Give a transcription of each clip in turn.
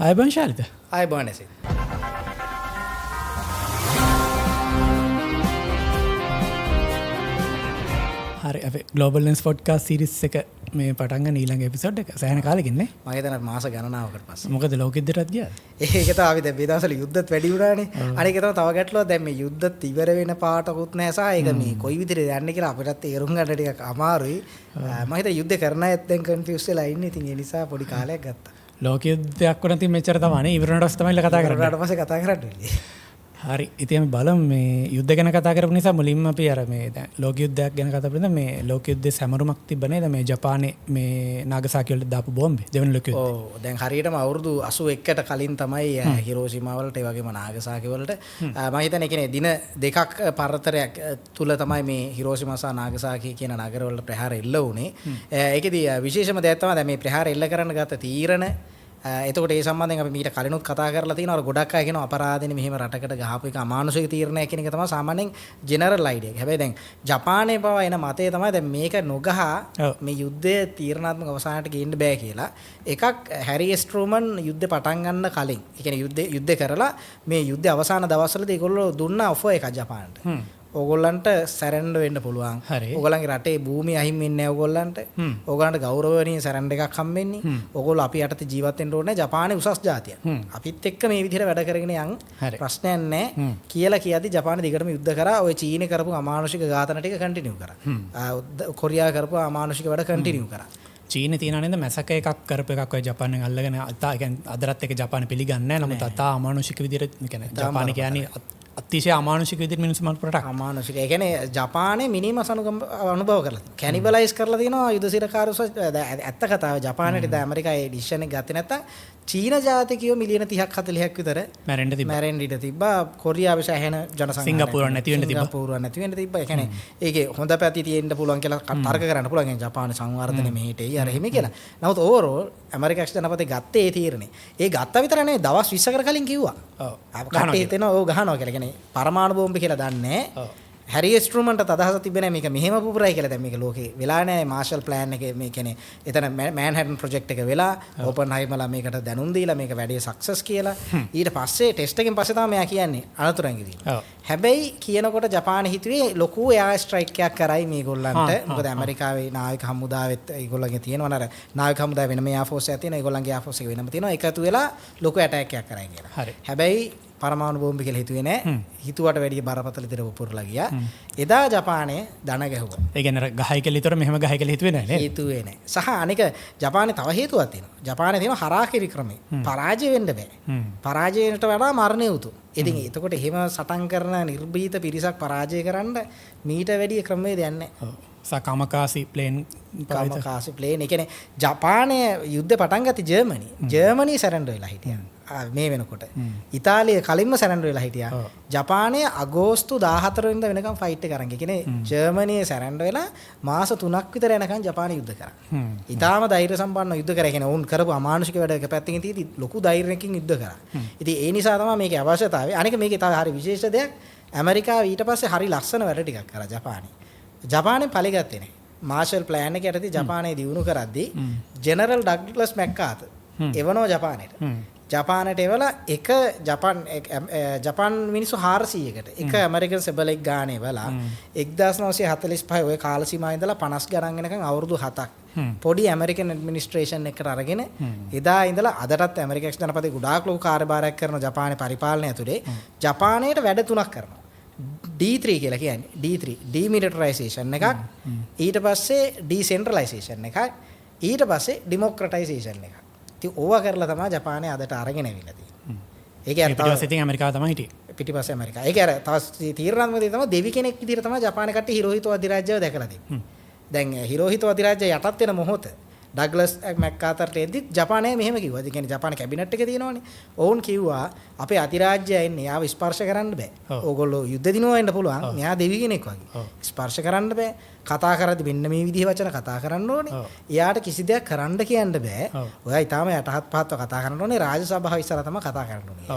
අයබන් ශාලිත ආයුබෝවන්. හරි අපේ ග්ලෝබල් ලෙන්ස් පොඩ්කාස්ට් සීරීස් එක මේ පටන් ගන්න ඊළඟ එපිසෝඩ් එක සෑහෙන කාලෙකින් නේ මම හිතනවා මාස ගණනාවකට පස්සේ. මොකද ලෝකෙද්දටත් ගියාද ඒක තමයි අපි දැන් මේ දවස්වල යුද්ධත් වැඩි වුණානේ. අනික තමයි තව ගැටලුවක් දැන් මේ යුද්ධත් ඉවර වෙන පාටකුත් නැහැ සහ ඒක මේ කොයි විදිහට යන්නේ කියලා අපිටත් තේරුම් ගන්න ටිකක් අමාරුයි. මම හිතා යුද්ධ කරන අයත් දැන් කන්ෆියුස් වෙලා ඉන්නේ. ඉතින් ඒ නිසා පොඩි කාලයක් ගත්තා. ලෝක යුද්ධයක් වුණත් ඉතින් මෙච්චර තමයි නේ ඉවර වෙනකොට තමයි කතා කරන්නේ. ඊට පස්සේ කතා කරන්නේ. හරි ඉතින් අපි බලමු මේ යුද්ධ ගැන කතා කරපු නිසා මුලින්ම අපි අර මේ දැන් ලෝක යුද්ධයක් ගැන කතා කරලා මේ ලෝක යුද්ධයේ සැමරුමක් තිබ්බ නේද මේ ජපානයේ මේ නාගසාකි වලට දාපු බෝම්බේ දෙවෙනි ලෝක යුද්ධය. ඔව් දැන් හරියටම අවුරුදු 81ට කලින් තමයි හිරෝෂිමා වලට ඒ වගේම නාගසාකි වලට මම හිතන්නේ කියන්නේ දින දෙකක් පරතරයක් තුල තමයි මේ හිරෝෂිමා සහ නාගසාකි කියන නගර වලට ප්‍රහාර එල්ල වුණේ. ඒකෙදි විශේෂම දෙයක් තමයි දැන් මේ ප්‍රහාර එල්ල කරන්න ගත්ත තීරණ එතකොට ඒ සම්බන්ධයෙන් අපි මීට කලිනුත් කතා කරලා තියෙනවා. ගොඩක් අය කියනවා අපරාධෙනේ මෙහෙම රටකට ගහපු එක අමානුෂික තීරණයක් කියන එක තමයි සාමාන්‍යයෙන් ජෙනරල් අයිඩියා එක. හැබැයි දැන් ජපානයේ පවා එන මතය තමයි දැන් මේක නොගහ මේ යුද්ධය තීරණාත්මක අවසානයට ගේන්න බෑ කියලා. එකක් හැරි ස්ට්‍රූමන් යුද්ධ පටන් ගන්න කලින්, ඒ කියන්නේ යුද්ධ කරලා මේ යුද්ධ අවසාන දවස්වලදී ඒගොල්ලෝ දුන්න ඔෆර් එකක් ජපානට. ඕගොල්ලන්ට සැරෙන්ඩර් වෙන්න පුළුවන්. ඕගොල්ලන්ගේ රටේ භූමිය අහිමි වෙන්නේ නැහැ ඕගොල්ලන්ට. ඕගොල්ලන්ට ගෞරවණීය සැරෙන්ඩර් එකක් හම්බෙන්නේ. ඕගොල්ලෝ අපි යටතේ ජීවත් වෙන්න ඕනේ. ජපානයේ උසස් ජාතියක්. අපිත් එක්ක මේ විදිහට වැඩ කරගෙන යන් ප්‍රශ්නයක් නැහැ කියලා කියද්දි ජපානය දිගටම යුද්ධ කරා. ඔය චීනේ කරපු අමානුෂික ඝාතන ටික කන්ටිනියු කරා. කොරියා කරපු අමානුෂික වැඩ කන්ටිනියු කරා. චීනේ තියෙනවා නේද මැසක එකක් කරපු එකක් ඔය ජපානයෙන් අල්ලගෙන අතා කියන්නේ අදරත් එක ජපාන පිළිගන්නේ නැහැ. නමුත් අතා අමානුෂික විදිහට කියන්නේ ජපාන කියන්නේ අතිශය අමානුෂික විදිහට මිනිස්සු මරපු රටක්. අමානුෂික. ඒ කියන්නේ ජපානයේ මිනිමස් අනුභව කරලා තියෙනවා. කැනිබලයිස් කරලා තියෙනවා යුද සිරකාරයෝ. ඇත්ත කතාව ජපානයේ දැන් ඇමරිකාවේ එඩිෂන් එක ගත්තේ නැත්තම් චීන ජාතිකයෝ මිලියන 30ක් 40ක් විතර මැරෙන්න ඉඩ තිබ්බා. කොරියාවේ සෑහෙන ජනසංඛ්‍යාවක් සිංගප්පූරුවක් නැති වෙන්න තිබ්බා. සිංගප්පූරුවක් නැති වෙන්න තිබ්බා. ඒ කියන්නේ ඒකේ හොඳ පැති තියෙන්න පුළුවන් කියලා තර්ක කරන්න පුළුවන්. ඒ ජපාන සංවර්ධන මෙහෙට එයි අර එහෙම කියලා. නමුත් ඕවරෝල් ඇමරිකාවේ ජනපදේ ගත්තේ ඒ තීරණේ. ඒ ගත්තා විතර නෙවෙයි දවස් 20කට කලින් කිව්වා. ඔව්. කට්ටිය හිතෙනවා ඕක ගහනවා කියලා. කියන්නේ පරමාණු බෝම්බ කියලා දන්නේ. ඔව්. හැරි ස්ට්‍රූමන්ට අදහස තිබෙන්නේ මේක මෙහෙම පුපුරයි කියලා. දැන් මේක ලෝකේ වෙලා නැහැ. මාෂල් ප්ලෑන් එකේ මේ කියන්නේ එතන මෑන්හටන් ප්‍රොජෙක්ට් එක වෙලා ඕපන්හයිමර්ලා මේකට දැනුම් දීලා මේක වැඩේ සක්සස් කියලා. ඊට පස්සේ ටෙස්ට් එකෙන් පස්සේ තමයි මෙයා කියන්නේ අනතුරෙන් ගිහින්. හැබැයි කියනකොට ජපානය හිතුවේ ලොකු එයා ස්ට්‍රයික් එකක් කරයි මේගොල්ලන්ට. මොකද ඇමරිකාවේ නාවික හමුදාවෙත් ඒගොල්ලන්ගේ තියෙනවා නේද? නාවික හමුදාව වෙනම එයා ෆෝස් එකක් තියෙනවා. ඒගොල්ලන්ගේ එයා ෆෝස් එක වෙනම තියෙනවා. එකතු වෙලා ලොකු ඇටැක් එකක් කරයි කියලා. හැබැයි පරමාණු බෝම්බ කියලා හිතුවේ නෑ. හිතුවට වැඩිය බරපතල විදිහට පුපුරලා ගියා. එදා ජපානයේ දන ගැහුවා. ඒ කියන්නේ ගහයි කියලා විතර මෙහෙම ගහයි කියලා හිතුවේ නෑ නේද? හිතුවේ නෑ. සහ අනික ජපානයේ තව හේතුවක් තියෙනවා. ජපානයේ තියෙන හරාකිරි ක්‍රමය. පරාජය වෙන්න බෑ. පරාජයට වඩා මරණය උතු. ඉතින් එතකොට එහෙම සටන් කරන නිර්භීත පිරිසක් පරාජය කරන්න මීට වැඩිය ක්‍රමවේදයක් නැහැ. කමකාසි ප්ලේන් කමකාසි ප්ලේන්. ඒ කියන්නේ ජපානයේ යුද්ධ පටන් ගත්තේ ජර්මනි සරෙන්ඩර් වෙලා හිටියා. මේ වෙනකොට ඉතාලිය කලින්ම සරෙන්ඩර් වෙලා හිටියා. ජපානයේ අගෝස්තු 14 වෙනිදා වෙනකම් ෆයිට් එක කරන්. ඒ කියන්නේ ජර්මනියේ සරෙන්ඩර් වෙලා මාස 3ක් විතර යනකම් ජපානය යුද්ධ කරා. ඊටාම ධෛර්ය සම්පන්නව යුද්ධ කරා. ඒ කියන්නේ වුන් කරපු අමානුෂික වැඩ එක පැත්තකින් තියෙදි ලොකු ධෛර්යයකින් යුද්ධ කරා. ඉතින් ඒ නිසා තමයි මේකේ අවශ්‍යතාවය. අනික මේකේ තව හරි විශේෂ දෙයක් ඇමරිකාව ඊට පස්සේ හරි ලස්සන වැඩ ටිකක් කරා ජපානයේ. ජපානයේ පලිගත්තේ නැහැ. මාෂල් ප්ලෑන් එක යටතේ ජපානයේ දියුණු කරද්දී ජෙනරල් ඩග්ලස් මැක්කාර්තර් එවනෝ ජපානයට. ජපානට එවලා එක ජපාන් මිනිස්සු 400කට එක ඇමරිකන් සෙබලෙක් ගානේ වෙලා 1945 ඔය කාල සීමාවේ ඉඳලා 50 ගණන් වෙනකන් අවුරුදු 7ක් පොඩි ඇමරිකන් ඇඩ්මිනිස්ට්‍රේෂන් එකකට අරගෙන එදා ඉඳලා අදටත් ඇමරිකා එක්ස් ජනපදයේ ගොඩාක් ලොකු කාර්යභාරයක් කරන ජපානයේ පරිපාලනය ඇතුලේ ජපානයට වැඩ තුනක් කරනවා. D3 කියලා කියන්නේ D3 ඩිමිලිටරයිසේෂන් එකක්, ඊට පස්සේ ඩිසෙන්ට්‍රලයිසේෂන් එකක්, ඊට පස්සේ ඩෙමොක්‍රටයිසේෂන් එකක්. ඉතින් ඕවා කරලා තමයි ජපානය අදට අරගෙන ඇවිල්ලා තියෙන්නේ. ඒක අර පිටිපස්සේ ඉතින් ඇමරිකාව තමයි හිටියේ. පිටිපස්සේ ඇමරිකාව. ඒක අර තව තීරණාත්මක දේ තමයි දෙවි කෙනෙක් විදිහට තමයි ජපාන කට්ටිය හිරෝහිතෝ අධිරාජ්‍යව දැකලා තියෙන්නේ. දැන් හිරෝහිතෝ අධිරාජ්‍යය යටත් වෙන මොහොත ඩග්ලස් මැක්කාර්තරට එද්දි ජපානය මෙහෙම කිව්වා. ඒ කියන්නේ ජපාන කැබිනට් එකේ තියෙනවනේ. ඔවුන් කිව්වා අපේ අධිරාජ්‍යය එන්නේ යාව ස්පර්ශ කරන්න බෑ. ඕගොල්ලෝ යුද්ධ දිනුවා වෙන්න පුළුවන්. මෙයා දෙවි කෙනෙක් වගේ. ස්පර්ශ කරන්න බෑ. කතා කරද්දි මෙන්න මේ විදිහේ වචන කතා කරන්න ඕනේ. එයාට කිසි දෙයක් කරන්න කියන්න බෑ. ඔයා ඊටාම යටහත් පහත්ව කතා කරන්න ඕනේ. රාජ සභාව ඉස්සරහ තමයි කතා කරන්න ඕනේ.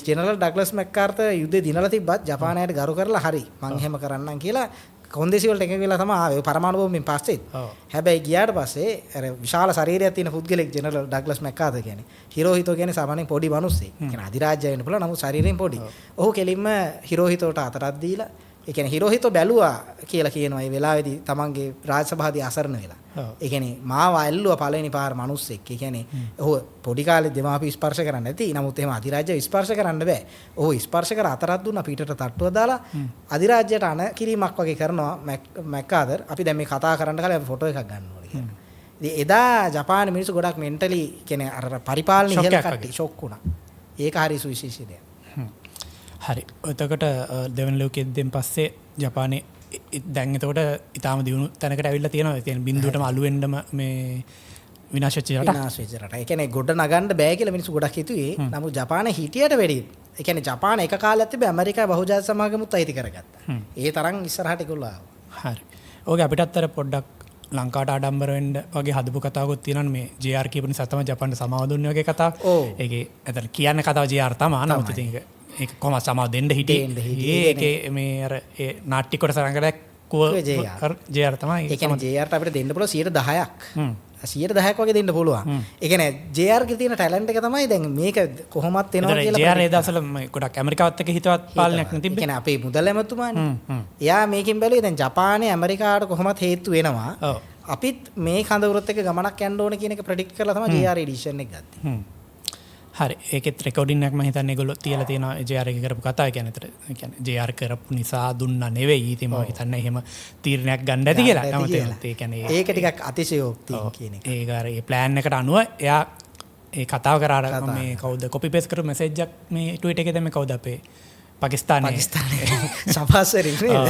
ජෙනරල් ඩග්ලස් මැක්කාර්තර් යුද්ධේ දිනලා තිබ්බත් ජපානයට ගරු කරලා හරි මං එහෙම කරන්නම් කියලා කොන්දේසි වලට එකඟ වෙලා තමයි ආවේ පරමාණු බෝම්බෙන් පස්සේ. හැබැයි ගියාට පස්සේ අර විශාල ශරීරයක් තියෙන පුද්ගලෙක් ජෙනරල් ඩග්ලස් මැක්ආතර් කියන්නේ. හිරෝහිතෝ කියන්නේ සාමාන්‍යයෙන් පොඩි මිනිස්සෙක්. කියන්නේ අධිරාජ්‍ය වෙන්න පුළුවන් නමුත් ශරීරයෙන් පොඩි. ඔහු කෙලින්ම හිරෝහිතෝට අතරක් දීලා ඒ කියන්නේ හිරෝහිතෝ බැලුවා කියලා කියනවා මේ වෙලාවේදී තමන්ගේ රාජ සභාවේ අසරණ වෙලා. ඒ කියන්නේ මාව ඇල්ලුවා පළවෙනි පාර මිනිස්සෙක්. ඒ කියන්නේ ඔහු පොඩි කාලේ දෙමාපිය ස්පර්ශ කරන්නේ නැති. නමුත් එහෙම අධිරාජ්‍ය ස්පර්ශ කරන්න බෑ. ඔහු ස්පර්ශ කර අතරක් දුන්නා පිටට තට්ටුව දාලා අධිරාජ්‍යයට අණ කිරීමක් වගේ කරනවා මැක්ආතර්. අපි දැන් මේ කතා කරන්න කලින් අපි ෆොටෝ එකක් ගන්න ඕනේ කියලා. ඉතින් එදා ජපාන මිනිස්සු ගොඩක් මෙන්ටලි කියන්නේ අර පරිපාලන ඉහළ කට්ටිය ෂොක් වුණා. ඒක හරි සුවිශේෂී දෙයක්. හරි. එතකොට දෙවන ලෝක යුද්ධයෙන් පස්සේ ජපානයේ දැන් එතකොට ඊටාම දියුණු තැනකට ඇවිල්ලා තියෙනවා. ඒ කියන්නේ බිඳුවටම අලු වෙන්නම මේ විනාශ වෙච්ච රට. විනාශ වෙච්ච රට. ඒ කියන්නේ ගොඩ නගන්න බෑ කියලා මිනිස්සු ගොඩක් හිතුවේ. නමුත් ජපානය හිටියට වැඩි. ඒ කියන්නේ ජපාන එක කාලයක් තිබ්බ ඇමරිකා බහුජාති සමාගමුත් අයිති කරගත්තා. ඒ තරම් ඉස්සරහට ඒගොල්ලෝ ආවා. හරි. ඕකේ අපිටත් අර පොඩ්ඩක් ලංකාවට ආඩම්බර වෙන්න වගේ හදපු කතාවකුත් තියෙනවා මේ JR කියපු නිසා තමයි ජපානට සමාව දුන්නේ වගේ කතාවක්. ඒකේ ඇතන කියන්නේ කතාව JR තමයි. නමුත් ඉතින් ඒක කොහොම සමාව දෙන්න හිටියේ. ඒකේ මේ අර ඒ නාට්‍ය කොට සරංගලයක් JR තමයි. ඒ කියන්නේ JR ට අපිට දෙන්න පුළුවන් 10%ක්. 10% වගේ දෙන්න පුළුවන්. ඒ කියන්නේ JR ගේ තියෙන ටැලන්ට් එක තමයි දැන් මේක කොහොමත් එනවා කියලා. JR ඒ දවස්වල ගොඩක් ඇමරිකාවත් එක්ක හිතවත් පාලනයක් නෙතිබ්බේ. ඒ කියන්නේ අපේ මුදල් ඇමතුමානේ. එයා මේකෙන් බැලුවේ දැන් ජපානයේ ඇමරිකාවට කොහොමත් හේතු වෙනවා. අපිත් මේ කඳවුරත් එක්ක ගමනක් යන්න ඕන කියන එක ප්‍රෙඩික්ට් කරලා තමයි JR එඩිෂන් එක ගත්තේ. හරි. ඒකෙත් රෙකෝඩින් එකක් මම හිතන්නේ ඒගොල්ලෝ තියලා තියෙනවා JR එක කරපු කතාව කියන්නේ. ඒ කියන්නේ JR කරපු නිසා දුන්නා නෙවෙයි. ඉතින් මම හිතන්නේ එහෙම තීරණයක් ගන්න ඇති කියලා. නමුත් ඒ කියන්නේ ඒක ටිකක් අතිශයෝක්තිය කියන එක. ඒක අර ඒ ප්ලෑන් එකට අනුව එයා ඒ කතාව කරා මේ කවුද කොපි පේස්ට් කරපු මැසේජ් එකක් මේ ට්වීට් එකේ දැම්මේ කවුද අපේ පාකිස්තානයේ සභාසරින් නේද?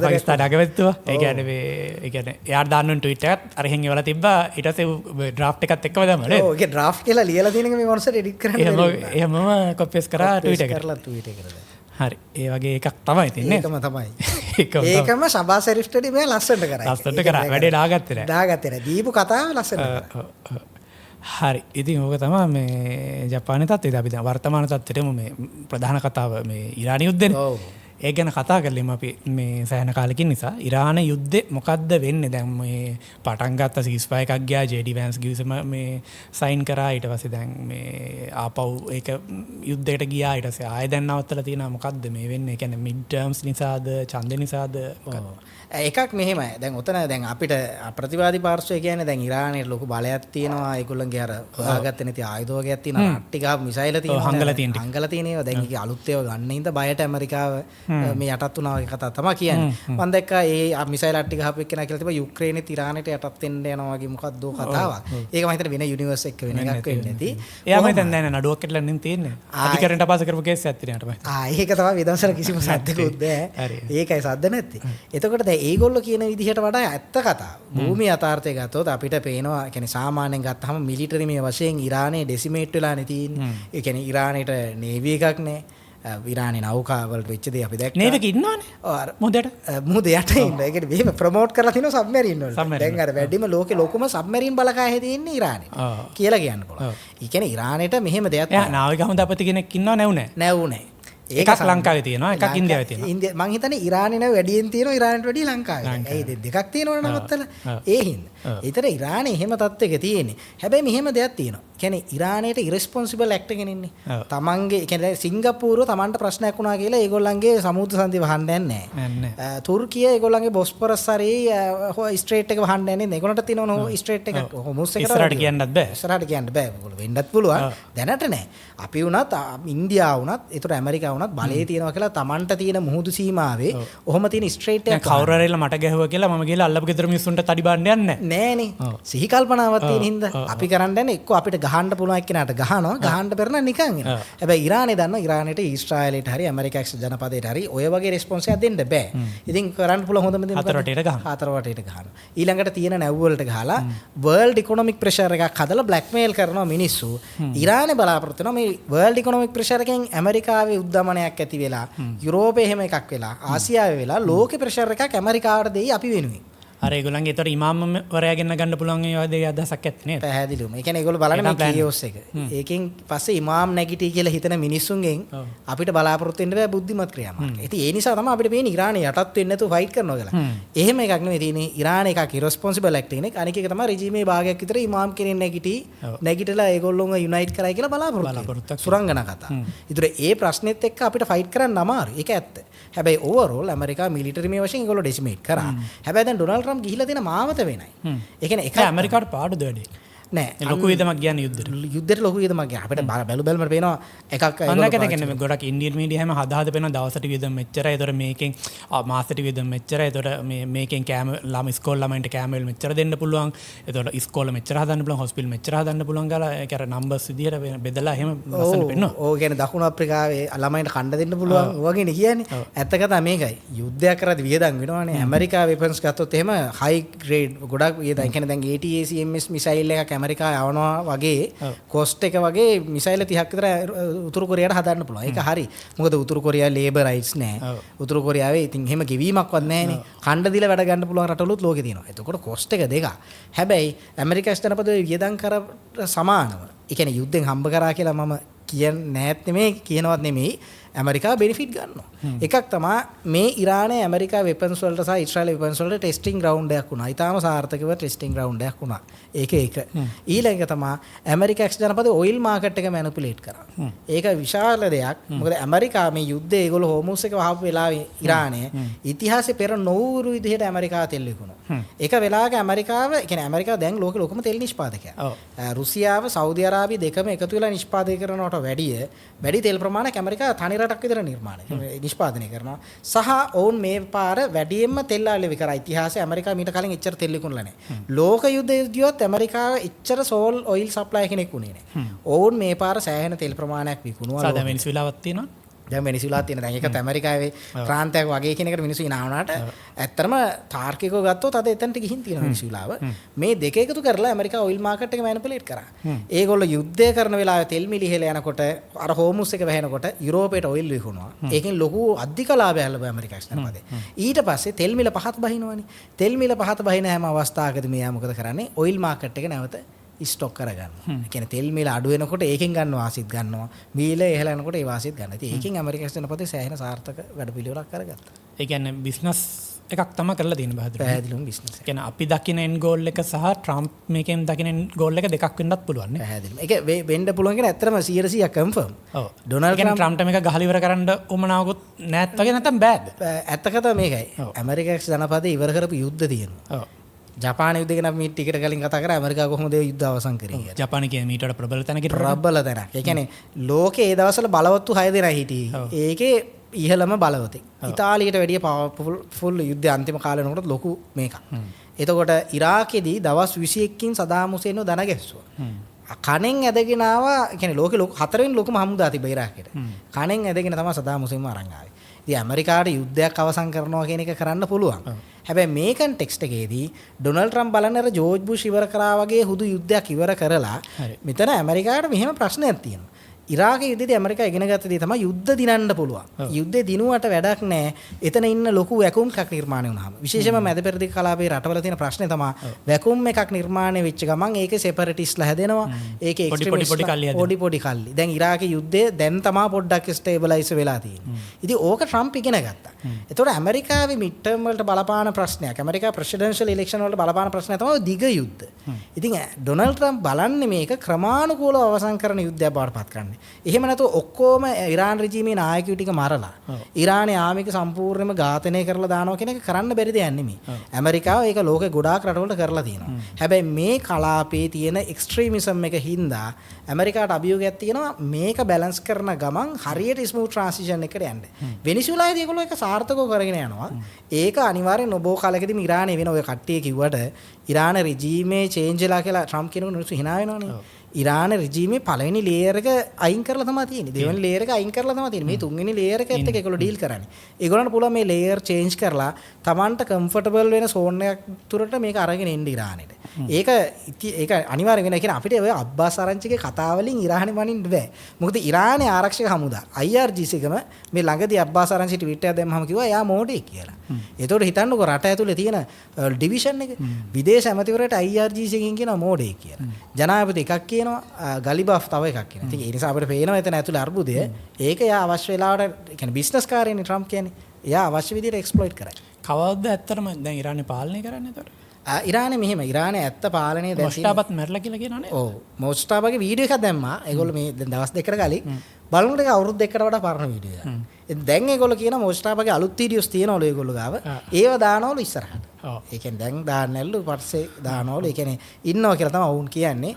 පාකිස්තාන අගමැතිතුමා. ඒ කියන්නේ එයාට දාන්න ඕන ට්වීට් එකක් අරහෙන් එවලා තිබ්බා. ඊට පස්සේ ඩ්‍රාෆ්ට් එකත් එක්කම දැම්මා නේද? ඔව් ඒකේ ඩ්‍රාෆ්ට් කියලා ලියලා තියෙන එක මේ මොනසට එඩිට් කරන්න බැහැ. එහෙමම කොපි පේස්ට් කරා ට්වීට් එකට. කරලා ට්වීට් එකට. හරි. ඒ වගේ එකක් තමයි තින්නේ. ඒකම තමයි. ඒකම සභාසරිස්ටඩි මේ ලස්සනට කරා. ලස්සනට කරා. වැඩේ දාගත්තේ නෑ. දාගත්තේ නෑ. දීපු කතාව ලස්සනට කරා. හරි. ඉතින් ඕක තමයි මේ ජපානයේ තත්ත්වය. අපි දැන් වර්තමාන තත්ත්වෙටම මේ ප්‍රධාන කතාව මේ ඉරාන යුද්ධනේ. ඔව්. ඒක ගැන කතා කරලිම අපි මේ සෑහෙන කාලෙකින් නිසා ඉරාන යුද්ධේ මොකද්ද වෙන්නේ? දැන් මේ පටන් ගත්ත සීස්ෆයර් එකක් ගියා. JD Vance ගිවිසම මේ සයින් කරා. ඊට පස්සේ දැන් මේ ආපහු ඒක යුද්ධයකට ගියා. ඊට පස්සේ ආයෙ දැන් නවත්තලා තියෙනවා. මොකද්ද මේ වෙන්නේ? ඒ කියන්නේ මිඩ් ටර්ම්ස් නිසාද, ඡන්දේ නිසාද මොකද්ද? එකක් මෙහෙමයි. දැන් ඔතන දැන් අපිට ප්‍රතිවාදී පාර්ශ්වය කියන්නේ දැන් ඉරානයේ ලොකු බලයක් තියෙනවා. ඒගොල්ලන්ගේ අර හොයාගත්තේ නැති ආයුධ වගේක් තියෙනවා. රට්ටි ගහපු මිසයිල තියෙනවා. හංගලා තියෙනවා. දැන් ඒක අලුත් ඒවා ගන්න හින්දා බයට ඇමරිකාව මේ යටත් වුණා වගේ කතාව තමයි කියන්නේ. මම දැක්කා ඒ මිසයිල් රට්ටි ගහපු එක්කෙනා කියලා තිබ්බා යුක්‍රේනයේ ඉරානයට යටත් වෙන්න යනවා වගේ මොකක්ද කතාවක්. ඒක මම හිතන්නේ වෙන යුනිවර්ස් එක වෙන එකක් වෙන්නේ නැති. එයා මම හිතන්නේ දැන් නඩුවක් කියලා නෙන් තියෙන්නේ. අධිකරණයට පාස කරපු කේස් එකක් තියෙනවා මට. ඒක තමයි විදර්ශන කිසිම සද්දකුත් නැහැ. ඒකයි සද්ද නැත්තේ. එතකොට දැන් ඒගොල්ලෝ කියන විදිහට වඩා ඇත්ත කතාව. භූමිය යථාර්ථය ගත්තොත් අපිට පේනවා කියන්නේ සාමාන්‍යයෙන් ගත්තාම මිලිටරි මේ වශයෙන් ඉරානයේ ඩෙසිමේට් වෙලානේ තියෙන්නේ. ඒ කියන්නේ ඉරානයට නේවි එකක් නැහැ. ඉරානයේ නෞකාවලට වෙච්ච දේ අපි දැක්කා. නේවි එක ඉන්නවනේ. ඔව් මුහුදට. මුහුද යට ඉන්න. ඒ කියන්නේ මෙහෙම ප්‍රොමෝට් කරලා තිනවා සබ්මරීන් වල. දැන් අර වැඩිම ලෝකේ ලොකුම සබ්මරීන් බලකායේ තියෙන්නේ ඉරානේ. කියලා කියන්න පුළුවන්. ඒ කියන්නේ ඉරානයට මෙහෙම දෙයක් නැහැ. නාවික හමුදාපති කෙනෙක් ඉන්නව නැවුනේ. නැවුනේ. එකක් ලංකාවේ තියෙනවා එකක් ඉන්දියාවේ තියෙනවා. මං හිතන්නේ ඉරානේ නෑ වැඩියෙන් තියෙනවා ඉරානට වැඩිය ලංකාවේ. ඒ දෙකක් තියෙනවනේ නවත්තලා. ඒ හින්දා. ඒතර ඉරානේ එහෙම තත්ත්වයක තියෙන්නේ. හැබැයි මෙහෙම දෙයක් තියෙනවා. කියන්නේ ඉරානයට ඉරෙස්පොන්සිබල් ඇක්ට් එකක් ඉන්නේ. තමන්ගේ කියන්නේ සිංගප්පූරුව තමන්ට ප්‍රශ්නයක් වුණා කියලා ඒගොල්ලන්ගේ සමුද්‍ර සංධිය වහන්න යන්නේ නැහැ. තුර්කිය ඒගොල්ලන්ගේ බොස්පොරස් හරි ස්ට්‍රේට් එක වහන්න යන්නේ නැහැ. ඒගොල්ලන්ට තියෙනවා ස්ට්‍රේට් එකක් හොමුස් එකට. ඉස්සරහට කියන්නත් බෑ. ඉස්සරහට කියන්න බෑ. ඒගොල්ලෝ වෙන්නත් පුළුවන්. දැනට නැහැ. අපි වුණත් ඉන්දියාව වුණත් ඒතර ඇමරිකාව වුණත් බලේ තියෙනවා කියලා තමන්ට තියෙන මුහුදු සීමාවේ ඔහොම තියෙන ස්ට්‍රේට් එකක් කවුරු හරි මට ගැහුවා කියලා මම ගිහලා අල්ලපු ගෙදර මිනිස්සුන්ට තඩි බාන්න යන්නේ නෑනේ. සිහි කල්පනාවක් තියෙන හින්දා අපි කරන්න යන්නේ එක්ක අපිට ගහන්න පුළුවන් එක්කෙනාට ගහනවා ගහන්න බැරි නම් නිකන් එනවා. හැබැයි ඉරානේ දන්නවා ඉරානේට ඊශ්‍රායලයට හරි ඇමරිකා එක්සත් ජනපදයට හරි ඔය වගේ රෙස්පොන්ස් එකක් දෙන්න බෑ. ඉතින් කරන්න පුළුවන් හොඳම දේ හතර වටේට ගහනවා. හතර වටේට ගහනවා. ඊළඟට තියෙන නැව් වලට ගහලා වර්ල්ඩ් ඉකොනොමික් ප්‍රෙෂර් එකක් හදලා බ්ලැක්මේල් කරනවා මිනිස්සු. ඉරානේ බලාපොරොත්තු වෙනවා මේ වර්ල්ඩ් ඉකොනොමික් ප්‍රෙෂර් එකෙන් ඇමරිකාවේ උද්දමනයක් ඇති වෙලා යුරෝපේ එහෙම එකක් වෙලා ආසියාවේ වෙලා ලෝකේ ප්‍රෙෂර් එකක් ඇමරිකාවට දෙයි අපි වෙනුවෙන්. අර ඒගොල්ලන්ගේ ඒතර ඉමාම් වරයා ගෙන්න ගන්න පුළුවන් ඒ වගේ අදහසක් ඇත්තේ නේද? පැහැදිලිවම. ඒ කියන්නේ ඒගොල්ලෝ බලන්නේ මේ කියෝස් එක. ඒකෙන් පස්සේ ඉමාම් නැගිටි කියලා හිතන මිනිස්සුන්ගෙන් අපිට බලාපොරොත්තු වෙන්න බෑ බුද්ධිමත් ක්‍රියාමාර්ග. ඉතින් ඒ නිසා තමයි අපිට මේනේ ඉරානය යටත් වෙන්නේ නැතුව ෆයිට් කරනවා කියලා. එහෙම එකක් නෙවෙයි තියෙන්නේ. ඉරාන එකක් ඉරෙස්පොන්සිබල් ඇක්ට් එකක්. අනික එක තමයි රෙජිමේ භාගයක් විතර ඉමාම් කෙනෙක් නැගිටලා ඒගොල්ලෝව යුනයිට් කරයි කියලා බලාපොරොත්තු සුරංගනා කතා. ඒතර ඒ ප්‍රශ්නෙත් එක්ක අපිට ෆයිට් කරන්න අමාරුයි. ඒක ඇත්ත. හැබැයි ඕවරෝල් ඇමරිකා මිලිටරි මේ වශයෙන් ඒගොල්ලෝ ඩෙසිමේට් කරා. හැබැයි දැන් ඩොනාල්ඩ් ට්‍රම්ප් ගිහිලා තියෙන මාවත වෙනයි. ඒ කියන්නේ එක ඇමරිකාට පාඩුද වැඩි? නෑ ලොකු වියදමක් කියන්නේ යුද්ධෙට ලොකු වියදමක් ගියා. අපිට බැලු බැලමට පේනවා එකක් අන්නකට කියන්නේ ගොඩක් ඉන්දියන් මීඩියා හැම හදාද පේනවා දවසට වියදම් මෙච්චරයි. ඒතර මේකෙන් මාසෙට වියදම් මෙච්චරයි. ඒතර මේකෙන් කෑම ළම ඉස්කෝල ළමයින්ට කෑම වල මෙච්චර දෙන්න පුළුවන්. ඒතර ඉස්කෝල මෙච්චර හදන්න පුළුවන්. හොස්පිටල් මෙච්චර හදන්න පුළුවන් ගාලා ඒක අර නම්බර්ස් විදියට බෙදලා එහෙම ලස්සන පෙන්නනවා. ඕ කියන්නේ දකුණු අප්‍රිකාවේ ළමයින්ට කන්න දෙන්න පුළුවන් වගේනේ කියන්නේ. ඇත්ත කතා මේකයි. යුද්ධයක් කරද්දී වියදම් වෙනවානේ. ඇමරිකාවේ වෙපන්ස් ගත්තොත් එහෙම හයි ග්‍රේඩ් ගොඩක් වියදම්. ඒ කියන්නේ දැන් ATACMS මිසයිල් එකක් ඇමරිකාවේ යවනවා වගේ කොස්ට් එක වගේ මිසයිල් 30ක් විතර උතුරු කොරියාවට හදන්න පුළුවන්. ඒක හරි. මොකද උතුරු කොරියාවේ ලේබර් රයිට්ස් නැහැ. උතුරු කොරියාවේ ඉතින් එහෙම ගෙවීමක්වත් නැහැනේ. කණ්ඩ දීලා වැඩ ගන්න පුළුවන් රටවලුත් ලෝකේ තියෙනවා. එතකොට කොස්ට් එක දෙකක්. හැබැයි ඇමරිකා ජනපදයේ වියදම් කර සමානව. ඒ කියන්නේ යුද්ධෙන් හම්බ කරා කියලා මම කියන්නේ නැත් නෙමෙයි කියනවත් නෙමෙයි. ඇමරිකාව බෙනිෆිට් ගන්නවා. එකක් තමයි මේ ඉරානයේ ඇමරිකා වෙපන්ස් වලට සහ ඊශ්‍රායල් වෙපන්ස් වලට ටෙස්ටිං ග්‍රවුන්ඩ් එකක් වුණා. ඊටාම සාර්ථකව ටෙස්ටිං ග්‍රවුන්ඩ් එකක් වුණා. ඒක. ඊළඟ තමයි ඇමරිකා එක්ස් ජනපදයේ ඔයිල් මාකට් එක මැනිපියුලේට් කරා. ඒක විශාල දෙයක්. මොකද ඇමරිකාව මේ යුද්ධය ඒගොල්ලෝ හෝමුස් එක වහපු වෙලාවේ ඉරානයේ ඉතිහාසයේ පෙර නොවුරු විදිහට ඇමරිකාව තෙල් විකුණුවා. ඒක වෙලාවක ඇමරිකාව, ඒ කියන්නේ ඇමරිකාව දැන් ලෝකෙ ලොකුම තෙල් නිෂ්පාදකයා. රුසියාව, සෞදි අරාබිය දෙකම එකතු වෙලා නිෂ්පාදනය කරනවට වැඩි තෙල් ප්‍රමාණයක් ඇමරිකාව තනි රටක් විතර නිෂ්පාදනය කරනවා. සහ ඔවුන් මේ පාර වැඩියෙන්ම තෙල් ආලෙවි කරා. ඉතිහාසයේ ඇමරිකාව මීට කලින් එච්චර තෙල් විකුණලා නැහැ. ලෝක යුද්ධයේදීවත් ඇමරිකාව එච්චර සෝල් ඔයිල් සප්ලයි කෙනෙක් වුණේ නැහැ. ඔවුන් මේ පාර සෑහෙන තෙල් ප්‍රමාණයක් විකුණුවා. සාදා වෙනිසුලාවක් තියෙනවා. දැන් වෙනිසුලා තියෙන දැන් ඒකත් ඇමරිකාවේ ප්‍රාන්තයක් වගේ කියන එකට මිනිස්සු ඉනා වුණාට ඇත්තටම තාර්කිකව ගත්තොත් අද එතනට ගිහින් තියෙන වෙනිසුලාව මේ දෙක එකතු කරලා ඇමරිකා ඔයිල් මාකට් එක මැනිපුලේට් කරා. ඒගොල්ලෝ යුද්ධය කරන වෙලාවේ තෙල් මිල ඉහළ යනකොට අර හෝමුස් එක වැහෙනකොට යුරෝපයට ඔයිල් විකුණුවා. ඒකෙන් ලොකු අධික ලාභයක් ලැබුවා ඇමරිකා ජනපදේ. ඊට පස්සේ තෙල් මිල පහත් බහිනවනේ. තෙල් මිල පහත් බහින හැම අවස්ථාවකදී මෙයා මොකද කරන්නේ? ඔයිල් මාකට් එක නැවත ස්ටොක් කරගන්නවා. ඒ කියන්නේ තෙල් මිල අඩු වෙනකොට ඒකෙන් ගන්න වාසිත් ගන්නවා. මිල ඉහළ යනකොට ඒ වාසිත් ගන්නවා. ඉතින් ඒකෙන් ඇමරිකා ජනපදයේ සෑහෙන සාර්ථක වැඩපිළිවෙලක් කරගත්තා. ඒ කියන්නේ බිස්නස් එකක් තමයි කරලා තියෙන බහදුර. පැහැදිලිවම බිස්නස්. ඒ කියන්නේ අපි දකින එන්ඩ් ගෝල් එක සහ ට්‍රම්ප් මේකෙන් දකින එන්ඩ් ගෝල් එක දෙකක් වෙන්නත් පුළුවන් නේ. පැහැදිලිවම. ඒක වෙන්න පුළුවන් කියන ඇත්තටම 100% කන්ෆර්ම්. ඔව්. ඩොනාල්ඩ් ට්‍රම්ප්ට මේක ගහලා ඉවර කරන්න උමනාවකුත් නැත් වගේ නැත්නම් බෑද? ඇත්ත කතාව මේකයි. ඇමරිකා ජනපදයේ ඉවර කරපු යුද්ධ තියෙනවා. ඔව්. ජපාන යුද්ධ ගැන අපි ටිකට කලින් කතා කරා. ඇමරිකාව කොහොමද ඒ යුද්ධ අවසන් කරේ කියලා. ජපාන කියන්නේ මීට වඩා ප්‍රබල තැනකට ප්‍රබල තැනක්. ඒ කියන්නේ ලෝකේ ඒ දවස්වල බලවත්තු 6 දෙනා හිටියේ. ඒකේ ඉහළම බලවතෙක්. ඉතාලියට වැඩිය පවර්ෆුල් යුද්ධ අන්තිම කාලේ වෙනකොට ලොකු මේකක්. එතකොට ඉරාකෙදී දවස් 21කින් සදාම් හුසේන්ව දන ගැස්සුවා. කණෙන් ඇදගෙන ආවා. ඒ කියන්නේ ලෝකේ හතරවෙනි ලොකුම හමුදා තිබ්බ ඉරාකෙට. කණෙන් ඇදගෙන තමයි සදාම් හුසේන්ව අරන් ආවේ. ඉතින් ඇමරිකාට යුද්ධයක් අවසන් කරනවා කියන එක කරන්න පුළුවන්. හැබැයි මේ කන්ටෙක්ස්ට් එකේදී ඩොනල්ඩ් ට්‍රම්ප් බලන්නේ අර ජෝර්ජ් බුෂ් ඉවර කරා වගේ හුදු යුද්ධයක් ඉවර කරලා මෙතන ඇමරිකාට මෙහෙම ප්‍රශ්නයක් තියෙනවා. ඉරාක යුද්ධයේදී ඇමරිකාව ඉගෙන ගත්ත දේ තමයි යුද්ධ දිනන්න පුළුවන්. යුද්ධේ දිනුවට වැඩක් නැහැ. එතන ඉන්න ලොකු වැකුම් එකක් නිර්මාණය වුණාම. විශේෂයෙන්ම මැද පෙරදිග කලාපයේ රටවල තියෙන ප්‍රශ්නේ තමයි වැකුම් එකක් නිර්මාණය වෙච්ච ගමන් ඒකේ සෙපරටිස්ලා හැදෙනවා. ඒකේ එක්ස්ට්‍රීමිස්ට් පොඩි කල්ලි. දැන් ඉරාකේ යුද්ධය දැන් තමයි පොඩ්ඩක් ස්ටේබලයිස් වෙලා තියෙන්නේ. ඉතින් ඕක ට්‍රම්ප් ඉගෙන ගත්තා. එතකොට ඇමරිකාවේ මිඩ් ටර්ම් වලට බලපාන ප්‍රශ්නයක්. ඇමරිකා ප්‍රෙසිඩෙන්ෂල් ඉලෙක්ෂන් වලට බලපාන ප්‍රශ්නයක් තමයි දිග යුද්ධ. ඉතින් ඩොනල්ඩ් ට්‍රම්ප් බලන්නේ මේක ක්‍රමානුකූලව අවසන් කරන යුද්ධයක් බවට පත් කරන්නේ. එහෙම නැතුව ඔක්කොම ඉරාන් රෙජිමේ නායකයෝ ටික මරලා ඉරානයේ ආමික සම්පූර්ණයෙන්ම ඝාතනය කරලා දානවා කියන එක කරන්න බැරි දෙයක් නෙමෙයි. ඇමරිකාව ඒක ලෝකේ ගොඩාක් රටවලට කරලා තියෙනවා. හැබැයි මේ කලාපේ තියෙන එක්ස්ට්‍රීමිසම් එක හින්දා ඇමරිකාට අභියෝගයක් තියෙනවා මේක බැලන්ස් කරන ගමන් හරියට ස්මූත් ට්‍රාන්සිෂන් එකකට යන්න. වෙනිසුලායේදී ඒගොල්ලෝ ඒක සාර්ථකව කරගෙන යනවා. ඒක අනිවාර්යෙන් නොබෝ කාලෙකදීම ඉරානයේ වෙන ඔය කට්ටිය කිව්වට ඉරාන රෙජිමේ චේන්ජ් වෙලා කියලා ට්‍රම්ප් කියනකොට මිනිස්සු hina වෙනවනේ. ඉරාන රෙජිමේ පළවෙනි ලේයර් එක අයින් කරලා තමයි තියෙන්නේ. දෙවෙනි ලේයර් එක අයින් කරලා තමයි තියෙන්නේ. මේ තුන්වෙනි ලේයර් එකත් එක්ක ඒගොල්ලෝ ඩීල් කරන්නේ. ඒගොල්ලන්ට පුළුවන් මේ ලේයර් චේන්ජ් කරලා Tamanට කම්ෆර්ටබල් වෙන සෝන් එකක් තුරට මේක අරගෙන එන්න ඉරානෙට. ඒක අනිවාර්යෙන් වෙනවා. ඒ කියන්නේ අපිට ඔය අබ්බාස් ආරංචිගේ කතාව වලින් ඉරානෙ මනින්න බෑ. මොකද ඉරානේ ආරක්ෂක හමුදා IRGC එකම මේ ළඟදී අබ්බාස් ආරංචිට ට්විට් එකක් දැම්මම කිව්වා එයා මෝඩෙක් කියලා. ඒතකොට හිතන්නකෝ රට ඇතුලේ තියෙන ඩිවිෂන් එක විදේශ ඇමතිවරයාට IRGC එකකින් කියනවා මෝඩෙක් කියලා. ජනාධිපති එකක් කියනවා ගලිබාෆ් තව එකක් කියනවා. ඉතින් ඒ නිසා අපිට පේනවා එතන ඇතුලේ අර්බුදය. ඒක එයා අවශ්‍ය වෙලාවට කියන්නේ බිස්නස් කාර්යනේ ට්‍රම්ප් කියන්නේ. එයා අවශ්‍ය විදිහට එක්ස්ප්ලොයිට් කරයි. කවද්ද ඇත්තටම දැන් ඉරානේ පාලනය කරන්නේ එතකොට? ඉරානේ මෙහෙම ඉරානේ ඇත්ත පාලනය දැන් මොස්ටාබත් මැරලා කියලා කියනවනේ. ඔව් මොස්ටාබගේ වීඩියෝ එකක් දැම්මා. ඒගොල්ලෝ මේ දැන් දවස් දෙකකට කලින් බලනකොට ඒක අවුරුදු දෙකකට වඩා පරණ වීඩියෝ එකක්. ඉතින් දැන් ඒගොල්ලෝ කියන මොස්ටාබගේ අලුත් වීඩියෝස් තියෙනවලු ඒගොල්ලෝ ගාව. ඒව දානවලු ඉස්සරහට. ඒ කියන්නේ දැන් දාන්නැල්ලු පස්සේ දානවලු. ඒ කියන්නේ ඉන්නවා කියලා තමයි වුන් කියන්නේ.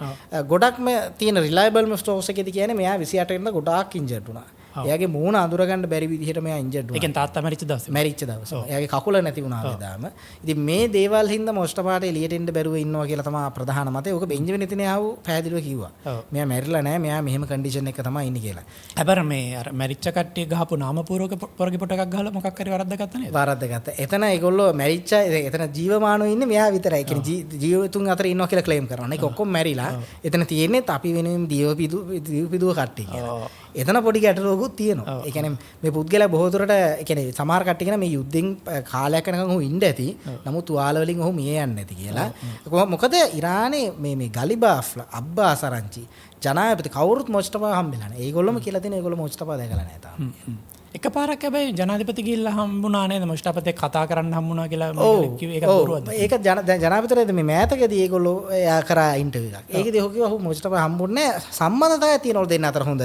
ගොඩක්ම තියෙන රිලයබල්ම ස්ටෝර්ස් එකේදී කියන්නේ මෙයා 28 වෙනිදා ගොඩාක් ඉන්ජර්ඩ් වුණා. එයාගේ මූණ අඳුරගන්න බැරි විදිහට මෙයා ඉන්ජර්ඩ් වුණා. ඒ කියන්නේ තාත්තා මැරිච්ච දවසේ. මැරිච්ච දවසේ. එයාගේ කකුල නැති වුණා වේදාම. ඉතින් මේ දේවල් හින්දා මොස්ටපාට එළියට එන්න බැරුව ඉන්නවා කියලා තමයි ප්‍රධාන මතය. ඕක බෙන්ජමින් නෙතන්යාහු පැහැදිලිව කිව්වා. මෙයා මැරිලා නැහැ. මෙයා මෙහෙම කන්ඩිෂන් එකක තමයි ඉන්නේ කියලා. හැබැයි මේ අර මැරිච්ච කට්ටිය ගහපු නාමපූර්වක පොරගේ පොට එකක් ගහලා මොකක් හරි වරද්දගත්තා නේද? වරද්දගත්තා. එතන ඒගොල්ලෝ මැරිච්ච එතන ජීවමානව ඉන්නේ මෙයා විතරයි. ඒ කියන්නේ ජීවතුන් අතර ඉන්නවා කියලා ක්ලේම් කරනවා. ඒක ඔක්කොම මැරිලා. එතන තියෙන්නේ අපි වෙනුවෙන් දීවපිදුව කට්ටිය කියලා. එතන පොඩි ගැටලුවකුත් තියෙනවා. ඒ කියන්නේ මේ පුද්ගලයා බොහෝ දුරට ඒ කියන්නේ සමහර කට්ටිය කියන මේ යුද්ධෙන් කාලයක් යනකම් ඔහු ඉන්න ඇති. නමුත් තුවාල වලින් ඔහු මිය යන්නේ නැති කියලා. මොකද ඉරානේ මේ ගලිබාෆ්ලා අබ්බාස් ආරංචි ජනාධිපති කවුරුත් මොස්ටපා හම්බෙලා නැහැ. ඒගොල්ලොම කියලා තියෙන ඒගොල්ලෝ මොස්ටපා දැකලා නැහැ තාම. එකපාරක් හැබැයි ජනාධිපති ගිහිල්ලා හම්බුණා නේද මොස්ටපත් කතා කරන්න හම්බුණා කියලා කිව්වේ ඒක බොරුවක්ද? ඒක ජනාධිපතිරේද මේ මෑතකදී ඒගොල්ලෝ එයා කරා ඉන්ටර්විව් එකක්. ඒකදී ඔහු කිව්වා ඔහු මොස්ටපා හම්බුන්නේ නැහැ. සම්බන්ධතාවය තියෙනවලු දෙන්න අතර හොඳ.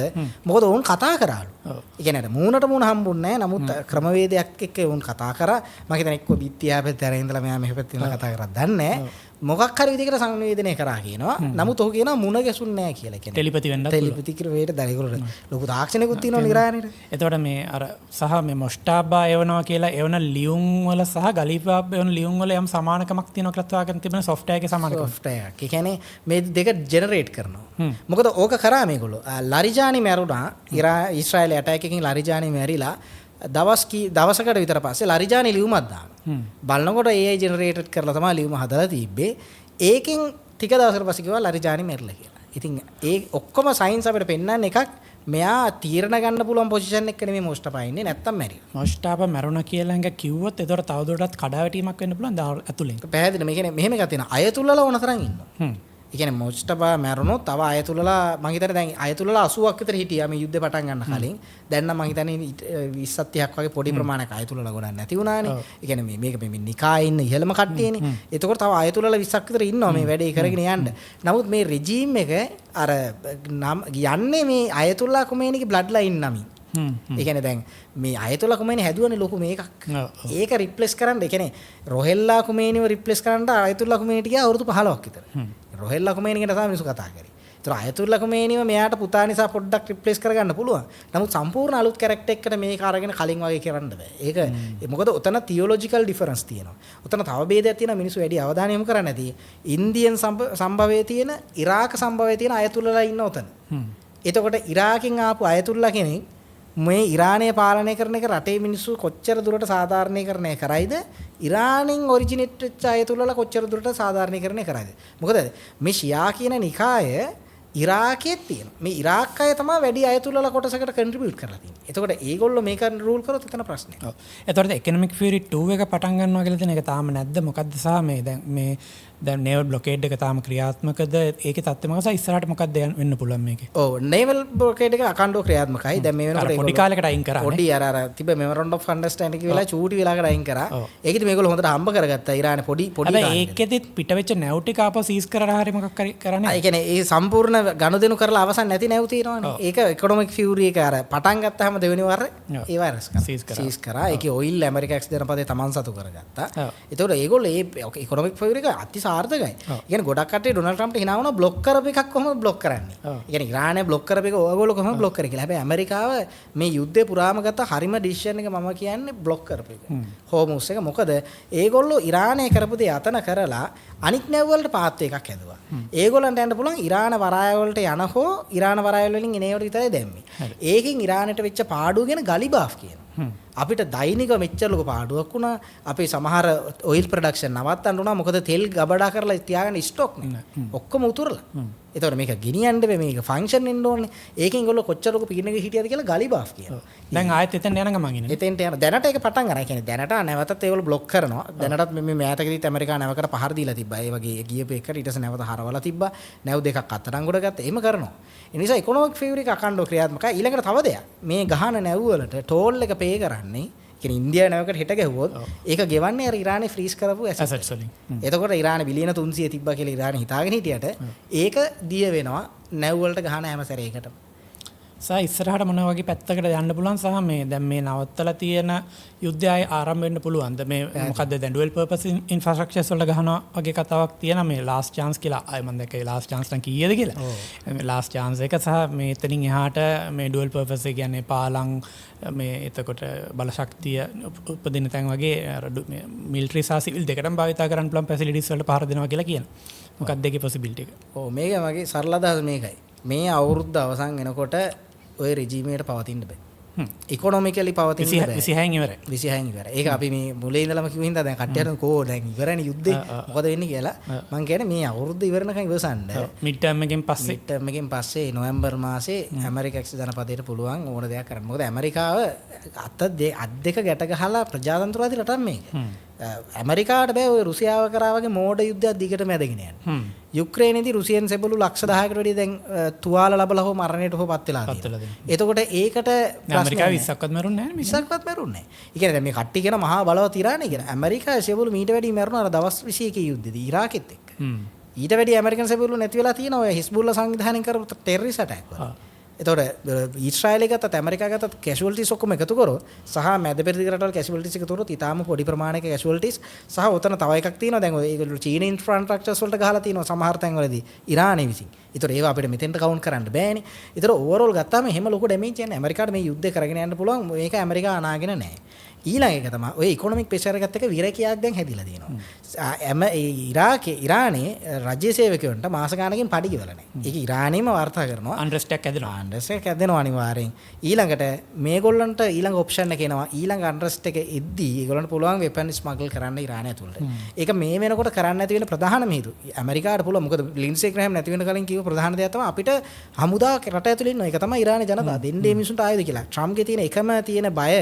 මොකද ඔවුන් කතා කරාලු. ඒ කියන්නේ මූණට මූණ හම්බුන්නේ නැහැ. නමුත් ක්‍රමවේදයක් එක්ක ඔවුන් කතා කරා. මම හිතන්නේ එක්ක බිත්තියා පැත්තේ අර ඉඳලා මෙයා මෙහෙ පැත්තේ ඉඳලා කතා කරා දන්නේ නැහැ. මොකක් හරි විදිහකට සංවේදනය කරා කියනවා. නමුත් ඔහු කියනවා මුණ ගැසුන්නේ නැහැ කියලා කියන්නේ. ටෙලිපති වෙන්නත් ටෙලිපති කියලා වේට දැරිගොල්ලෝ ලොකු තාක්ෂණිකුත් තියෙනවා ඉරානේට. එතකොට මේ අර සහ මේ මොස්ටාබා එවනවා කියලා එවන ලියුම් වල සහ ගලිබාෆ් එවන ලියුම් වල යම් සමානකමක් තියෙනවා කියලා තවාගෙන තිබෙන සොෆ්ට්වෙයාර් එකේ සමානකම. සොෆ්ට්වෙයාර් එක. ඒ කියන්නේ මේ දෙක ජෙනරේට් කරනවා. මොකද ඕක කරා මේගොල්ලෝ. ලරිජානි මැරුණා. ඊශ්‍රායලයේ ඇටැක් එකකින් ලරිජානි මැරිලා දවසකට විතර පස්සේ ලරිජානි ලියුමක් දානවා. බලනකොට AI ජෙනරේටඩ් කරලා තමයි ලියුම හදලා තිබ්බේ. ඒකෙන් ටික දවසකට පස්සේ කිව්වා ලරිජානි මැරිලා කියලා. ඉතින් ඒ ඔක්කොම සයින්ස් අපිට පෙන්වන්නේ එකක් මෙයා තීරණ ගන්න පුළුවන් පොසිෂන් එකක නෙමෙයි මොස්ටපා ඉන්නේ නැත්තම් මැරිලා. මොස්ටපා මැරුණා කියලා හංග කිව්වොත් ඒතර තවදුරටත් කඩාවැටීමක් වෙන්න පුළුවන් ඇතුලෙන්. පැහැදිලි. මේ කියන්නේ මෙහෙම එකක් තියෙනවා. අයතුල්ලලා ඕන තරම් ඉන්නවා. ඒ කියන්නේ මොස්ටපා මැරුණොත් තව අයතුල්ලලා මං හිතන්නේ දැන් අයතුල්ලලා 80ක් විතර හිටියා මේ යුද්ධේ පටන් ගන්න කලින්. දැන් නම් මං හිතන්නේ 20ක් 30ක් වගේ පොඩි ප්‍රමාණයක් අයතුල්ලලා ගොඩක් නැති වුණානේ. ඒ කියන්නේ මේක මේ නිකායේ ඉන්න ඉහළම කට්ටියනේ. එතකොට තව අයතුල්ලලා 20ක් විතර ඉන්නවා මේ වැඩේ කරගෙන යන්න. නමුත් මේ රෙජීම් එක අර යන්නේ මේ අයතුල්ලා කුමේනිගේ බ්ලඩ් ලයින් නමින්. ඒ කියන්නේ දැන් මේ අයතුල්ලා කුමේනි හැදුවනේ ලොකු මේකක්. ඒක රිප්ලේස් කරන්න ඒ කියන්නේ රොහෙල්ලා කුමේනිව රිප්ලේස් කරන්න අයතුල්ලා කුමේනිට ගියා අවුරුදු 15ක් විතර. රොහෙල්ලා කුමේනිකට තමයි මිනිස්සු කතා කරේ. ඒතර අයතුල්ලා කුමේනිව මෙයාට පුතා නිසා පොඩ්ඩක් රිප්ලේස් කරගන්න පුළුවන්. නමුත් සම්පූර්ණ අලුත් කැරක්ටර් එකකට මේක අරගෙන කලින් වගේ කරන්න බෑ. ඒක මොකද උතන තියොලොජිකල් ඩිෆරන්ස් තියෙනවා. උතන තව ભેදයක් තියෙනවා මිනිස්සු වැඩි අවධානය යොමු කරන්නේ නැති. ඉන්දියන් සම්භවයේ තියෙන ඉරාක සම්භවයේ තියෙන අයතුල්ලාලා ඉන්න උතන. එතකොට ඉරාකෙන් ආපු අයතුල්ලා කෙනෙක් මේ ඉරානය පාලනය කරන එක රටේ මිනිස්සු කොච්චර දුරට සාධාරණීකරණය කරයිද ඉරානෙන් ඔරිජිනේට් වෙච්ච අයතුල්ලාලා කොච්චර දුරට සාධාරණීකරණය කරයිද මොකද මේ ෂියා කියන නිකාය ඉරාකයේ තියෙනවා මේ ඉරාක් අය තමයි වැඩි අයතුල්ලාලා කොටසකට කන්ට්‍රිබියුට් කරලා තියෙන්නේ එතකොට ඒගොල්ලෝ මේක රූල් කරොත් එතන ප්‍රශ්නේ ඔව් එතකොට එකොනොමික් තියරි 2 එක පටන් ගන්නවා කියලා තියෙන එක තාම නැද්ද මොකද්ද සහ මේ දැන් නේවල් බ්ලොකේඩ් එක තාම ක්‍රියාත්මකද ඒකේ තත්ත්වය මොකද ඉස්සරහට මොකක්ද වෙන්න පුළුවන් මේකේ ඔව් නේවල් බ්ලොකේඩ් එක අඛණ්ඩව ක්‍රියාත්මකයි දැන් මේ වෙනකොට පොඩි කාලයකට අයින් කරා පොඩි අර තිබ්බ මෙමොරන්ඩම් ඔෆ් අන්ඩර්ස්ටෑන්ඩින් කියලා චූටි වෙලාකට අයින් කරා ඒකෙදි මේගොල්ලෝ හොඳට හම්බ කරගත්තා ඉරානේ පොඩි හැබැයි ඒකෙදිත් පිට වෙච්ච නැව් ටික ආපහු සීස් කරලා හරි මොකක් හරි කරන්නේ ඒ කියන්නේ ඒ සම්පූර්ණ ගනුදෙනු කරලා අවසන් නැති නැව් තියෙනවනේ ඒක ඉකොනොමික් තියරි එක අර පටන් ගත්තාම දෙවෙනි වර ඒ වයිරස් සීස් කරා ඒකේ ඔයිල් ඇමරිකාක්ස් දෙනපදේ තමන් සතු කරගත්තා ඒතකොට ඒගොල්ලෝ ඒ ඉකොනොමික් තියරි එක අති සාර්ථකයි කියන්නේ ගොඩක් කට්ටිය ඩොනල්ඩ් ට්‍රම්ප්ට hina වුණා බ්ලොක් කරපු එකක් කොහොමද බ්ලොක් කරන්නේ. ඒ කියන්නේ ඉරානය බ්ලොක් කරපු එක ඕගොල්ලෝ කොහොමද බ්ලොක් කරේ කියලා. හැබැයි ඇමරිකාව මේ යුද්ධේ පුරාම ගත්ත හරිම ඩිසිෂන් එක මම කියන්නේ බ්ලොක් කරපු එක. හෝමුස් එක මොකද ඒගොල්ලෝ ඉරානය කරපු දේ අතන කරලා අනිත් නැව් වලට පාත් එකක් හැදුවා. ඒගොල්ලන්ට යන්න පුළුවන් ඉරාන වරාය වලට යන හෝ ඉරාන වරාය වලින් එනේවට විතරයි දැම්මේ. ඒකෙන් ඉරානට වෙච්ච පාඩුව ගැන ගලිබාෆ් කියනවා. අපිට දෛනික මෙච්චර ලොකු පාඩුවක් වුණා. අපි සමහර ඔයිල් ප්‍රොඩක්ෂන් නවත්තන්න උනා. මොකද තෙල් ගබඩා කරලා තියාගෙන ස්ටොක් නේ. ඔක්කොම උතුරලා. ඒතකොට මේක ගිනියන්න බෑ, මේක ෆන්ක්ෂන් වෙන්න ඕනේ. ඒකෙන් ඒගොල්ලෝ කොච්චර ලොකු පිටිනක හිටියද කියලා ගලි බාෆ් කියනවා. දැන් ආයෙත් එතන යන ගමන් ඉන්නේ. එතෙන්ට යන දැනට ඒක පටන් ගන්න. ඒ කියන්නේ දැනට නැවතත් ඒගොල්ලෝ බ්ලොක් කරනවා. දැනටත් මේ මෑතකදීත් ඇමරිකාව නැවකට පහර දීලා තිබ්බා. ඒ වගේ ගියපු එකට ඊට පස්සේ නැවත හරවලා තිබ්බා. නැව් දෙකක් අත්අඩංගුවට ගත්තා. එහෙම කරනවා. ඒ නිසා ඉකොනොමික් ෆේවර් එක අකණ්ඩව ක්‍රියාත්මකයි. ඊළඟට තව දෙයක්. මේ ගහන නැව් වලට ටෝල් එක පේ කරන්නේ කියන්නේ ඉන්දියාව නැවකට හිට ගැහුවොත් ඒක ගෙවන්නේ අර ඉරානේ ෆ්‍රීස් කරපු ඇසට්ස් වලින්. එතකොට ඉරානේ බිලියන 300 තිබ්බා කියලා ඉරානේ හිතාගෙන හිටියට ඒක දිය වෙනවා නැව් වලට ගහන හැම සැරේකටම. සහ ඉස්සරහට මොන වගේ පැත්තකට යන්න පුළුවන් සහ මේ දැන් මේ නවත්තලා තියෙන යුද්ධය ආරම්භ වෙන්න පුළුවන්ද මේ මොකද්ද දැන් ඩුවල් පර්පස් ඉන්ෆ්‍රාස්ට්‍රක්චර්ස් වල ගහනවා වගේ කතාවක් තියෙනවා මේ ලාස්ට් chance කියලා අය මම දැක්කේ ලාස්ට් chance නම් කීයද කියලා මේ ලාස්ට් chance එක සහ මේ එතනින් එහාට මේ ඩුවල් පර්පස් එක කියන්නේ පාලම් මේ එතකොට බල ශක්තිය උපදින තැන් වගේ මිලිටරි සහ සිවිල් දෙකටම භාවිතා කරන්න පුළුවන් ෆැසිලිටිස් වලට පහර දෙනවා කියලා කියනවා මොකක්ද ඒකේ පොසිබිලිටි එක ඔව් මේක මගේ සරල අදහස මේකයි මේ අවුරුද්ද අවසන් වෙනකොට ඔය රෙජිමේට පවතින්න බෑ. ඉකොනොමිකලි පවතින්න බෑ. 26න් ඉවරයි. 26න් ඉවරයි. ඒක අපි මේ මුලින් ඉඳලම කිව්ව හින්දා දැන් කට්ටියට කෝ දැන් ඉවරනේ යුද්ධේ. මොකද වෙන්නේ කියලා මම කියන්නේ මේ අවුරුද්ද ඉවරනකන් ඉවසන්න. මිඩ් ටර්ම් එකෙන් පස්සේ නොවැම්බර් මාසේ ඇමරිකා එක්සත් ජනපදයට පුළුවන් ඕන දෙයක් කරන්න. මොකද ඇමරිකාව අත් දෙක ගැට ගහලා ප්‍රජාතන්ත්‍රවාදී රටක් මේක. ඇමරිකාට බෑ ඔය රුසියාව කරා වගේ මෝඩ යුද්ධයක් දිගටම ඇදගෙන යන්න. යුක්‍රේනයේදී රුසියන් සෙබළු ලක්ෂ 10කට වැඩිය දැන් තුවාල ලැබලා හෝ මරණයට හෝ පත් වෙලා තියෙනවා. එතකොට ඒකට ඇමරිකාව 20ක්වත් මරුන්නේ නැහැ නේ. 20ක්වත් මරුන්නේ නැහැ. ඒ කියන්නේ දැන් මේ කට්ටිය කියන මහා බලවත් ඉරානේ කියන. ඇමරිකාවේ සෙබළු මීට වැඩිය මරුණා අර දවස් 21 යුද්ධෙදී ඉරාකෙත් එක්ක. ඊට වැඩිය ඇමරිකන් සෙබළු නැති වෙලා තියෙනවා ඔය හිස්බුල්ලා සංවිධානයෙන් කරපු ටෙරරිස්ට් අටැක් වල. එතකොට ඊශ්‍රායලයේ ගත්තත් ඇමරිකාව ගත්තත් කැෂුවල්ටිස් ඔක්කොම එකතු කරොත් සහ මැද පෙරදිග රටවල් කැෂුවල්ටිස් එකතු කරොත් ඊටාම පොඩි ප්‍රමාණයක කැෂුවල්ටිස් සහ උතන තව එකක් තියෙනවා දැන් ඒගොල්ලෝ චීන ඉන්ෆ්‍රාස්ට්‍රක්චර්ස් වලට ගහලා තියෙනවා සමහර තැන්වලදී ඉරානයේ විසින්. ඒතර ඒවා අපිට මෙතෙන්ට කවුන්ට් කරන්න බෑනේ. ඒතර ඕවරෝල් ගත්තාම එහෙම ලොකු ඩැමේජ් යන්නේ ඇමරිකාට මේ යුද්ධය කරගෙන යන්න පුළුවන් මේක ඇමරිකාව අනාගෙන නැහැ. ඊළඟ එක තමයි ඔය ඉකොනොමික් ප්‍රෙෂර් එකත් එක්ක විරකියක් දැන් හැදිලා තියෙනවා. ඉරානේ රාජ්‍ය සේවකයන්ට මාස ගානකින් පඩි ගෙවලා නැහැ. ඒක ඉරානේම වාර්තා කරනවා. අන්ඩර්ස්ට් එකක් හැදෙනවා. අන්ඩර්ස්ට් එකක් හැදෙනවා අනිවාර්යෙන්. ඊළඟට මේගොල්ලන්ට ඊළඟ ඔප්ෂන් එක එනවා. ඊළඟ අන්ඩර්ස්ට් එක එද්දී ඒගොල්ලන්ට පුළුවන් වෙපන් ස්මග්ල් කරන්න ඉරානය ඇතුළට. ඒක මේ වෙනකොට කරන්න නැති වෙන ප්‍රධානම හේතුව. ඇමරිකාට පුළුවන් මොකද ලින්සි ග්‍රෑම් නැති වෙන කලින් කිව්ව ප්‍රධාන දෙයක් තමයි අපිට හමුදා රට ඇතුළේ ඉන්නවා. ඒක තමයි ඉරානයේ ජනතාව දෙන්නේ මිනිසුන්ට ආයුධ කියලා. ට්‍රම්ප්ගේ තියෙන එකම තියෙන බය